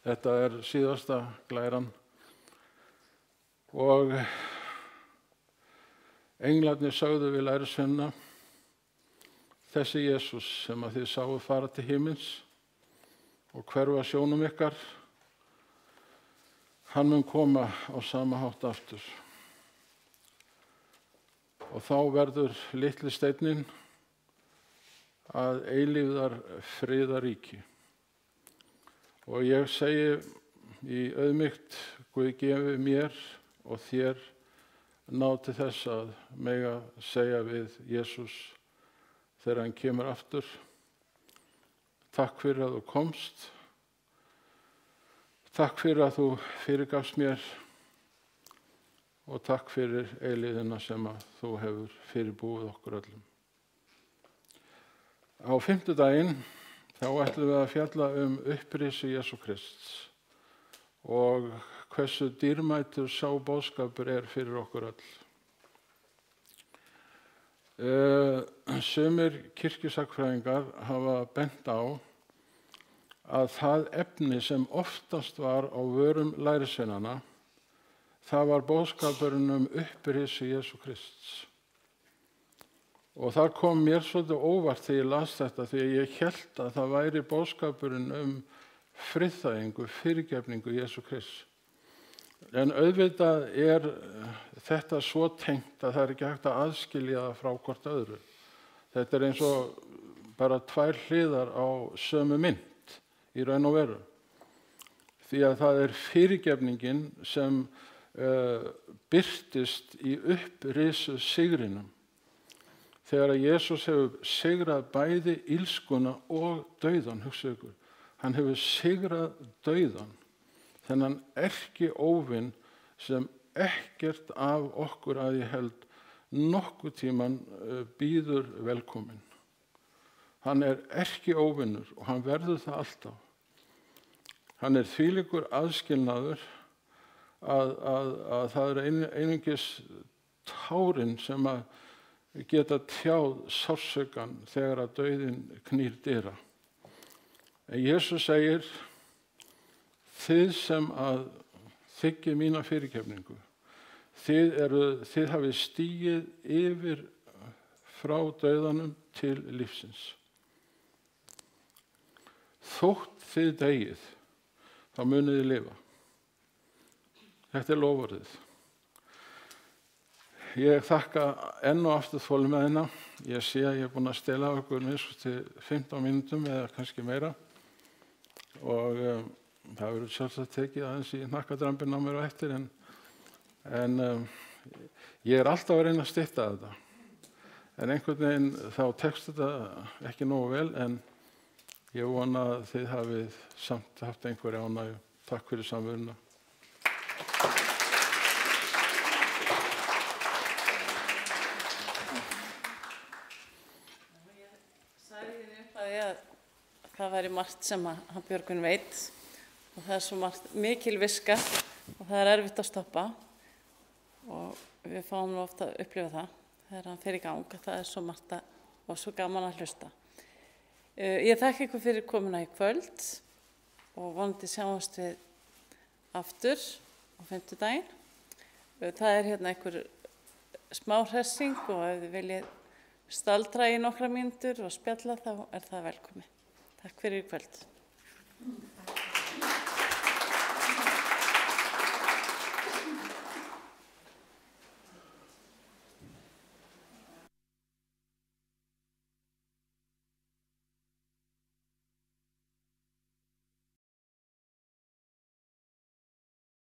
Þetta er síðasta glæran. Og englarnir sögðu við lærisveinana, þessi Jesús sem að þið sáu fara til himins og hverfa sjónum ykkar, hann mun koma á sama hátt aftur. Og þá verður litli steinninn að eilífðar friðaríki. Og ég segi í auðmýkt, Guð gefi mér og þér ná til þess að mega segja við Jesús þegar hann kemur aftur, takk fyrir að þú komst, takk fyrir að þú fyrirgafst mér og takk fyrir eilíðina sem að þú hefur fyrirbúið okkur öllum. Á fimmtudaginn þá ætlum við að fjalla upprisu Jesú Krists og hversu dýrmætur sá boðskapur er fyrir okkur öll. Sumir kirkjusakfræðingar hafa bent á að það efni sem oftast var á vörum lærisveinanna, það var boðskapurinn upprisu Jesú Krists. Og það kom mér svolítið óvart þegar ég las þetta, því að ég hélt að það væri boðskapurinn friðþægingu, fyrirgefningu Jesú Krists. En auðvitað er þetta svo tengt að það er ekki hægt að aðskilja það frá hvort öðru. Þetta er eins og bara tvær hliðar á sömu mynt í raun og veru. Því að það er fyrirgefningin sem birtist í upprisu sigrinum. Þegar að Jesús hefur sigrað bæði ilskuna og dauðan, hugsaðu ykkur. Hann hefur sigrað dauðan, þennan erkióvin sem ekkert af okkur að ég held nokkuð tíman býður velkomin. Hann er erkióvinur og hann verður það alltaf. Hann er þvílíkur aðskilnaður að það er einungis tárin sem að geta tjáð sársaukann þegar að dauðinn knýr dyra. En Jesús segir, þið sem að þiggið mína fyrirgefningu, þið hafið stigið yfir frá dauðanum til lífsins. þótt þið deyið, þá munið þið lifa. Þetta er loforðið. Ég þakka enn og aftur þolinmæðina. Ég sé að ég er búinn að stela okkur til 15 mínútum eða kannski meira og það verður sjálfsagt tekið aðeins í hnakkadrambinn á mér á eftir en ég er alltaf að reyna að stytta þetta. En einhvern veginn þá tekst þetta ekki nógu vel en ég vona að þið hafið samt haft einhverja ánægju. Takk fyrir samveruna. Það væri margt sem að Björgvin veit og það er svo margt mikil viska og það er erfitt að stoppa og við fáum nú ofta að upplifa það þegar hann fer í gang að það er svo margt og svo gaman að hlusta. Ég þakka ykkur fyrir komuna í kvöld og vonandi sjáumst við aftur á 5. Það er hérna einhver smá hressing og ef þið viljið staldra í nokkra mínútur og spjalla þá er það velkomið. Takk fyrir í kvöld.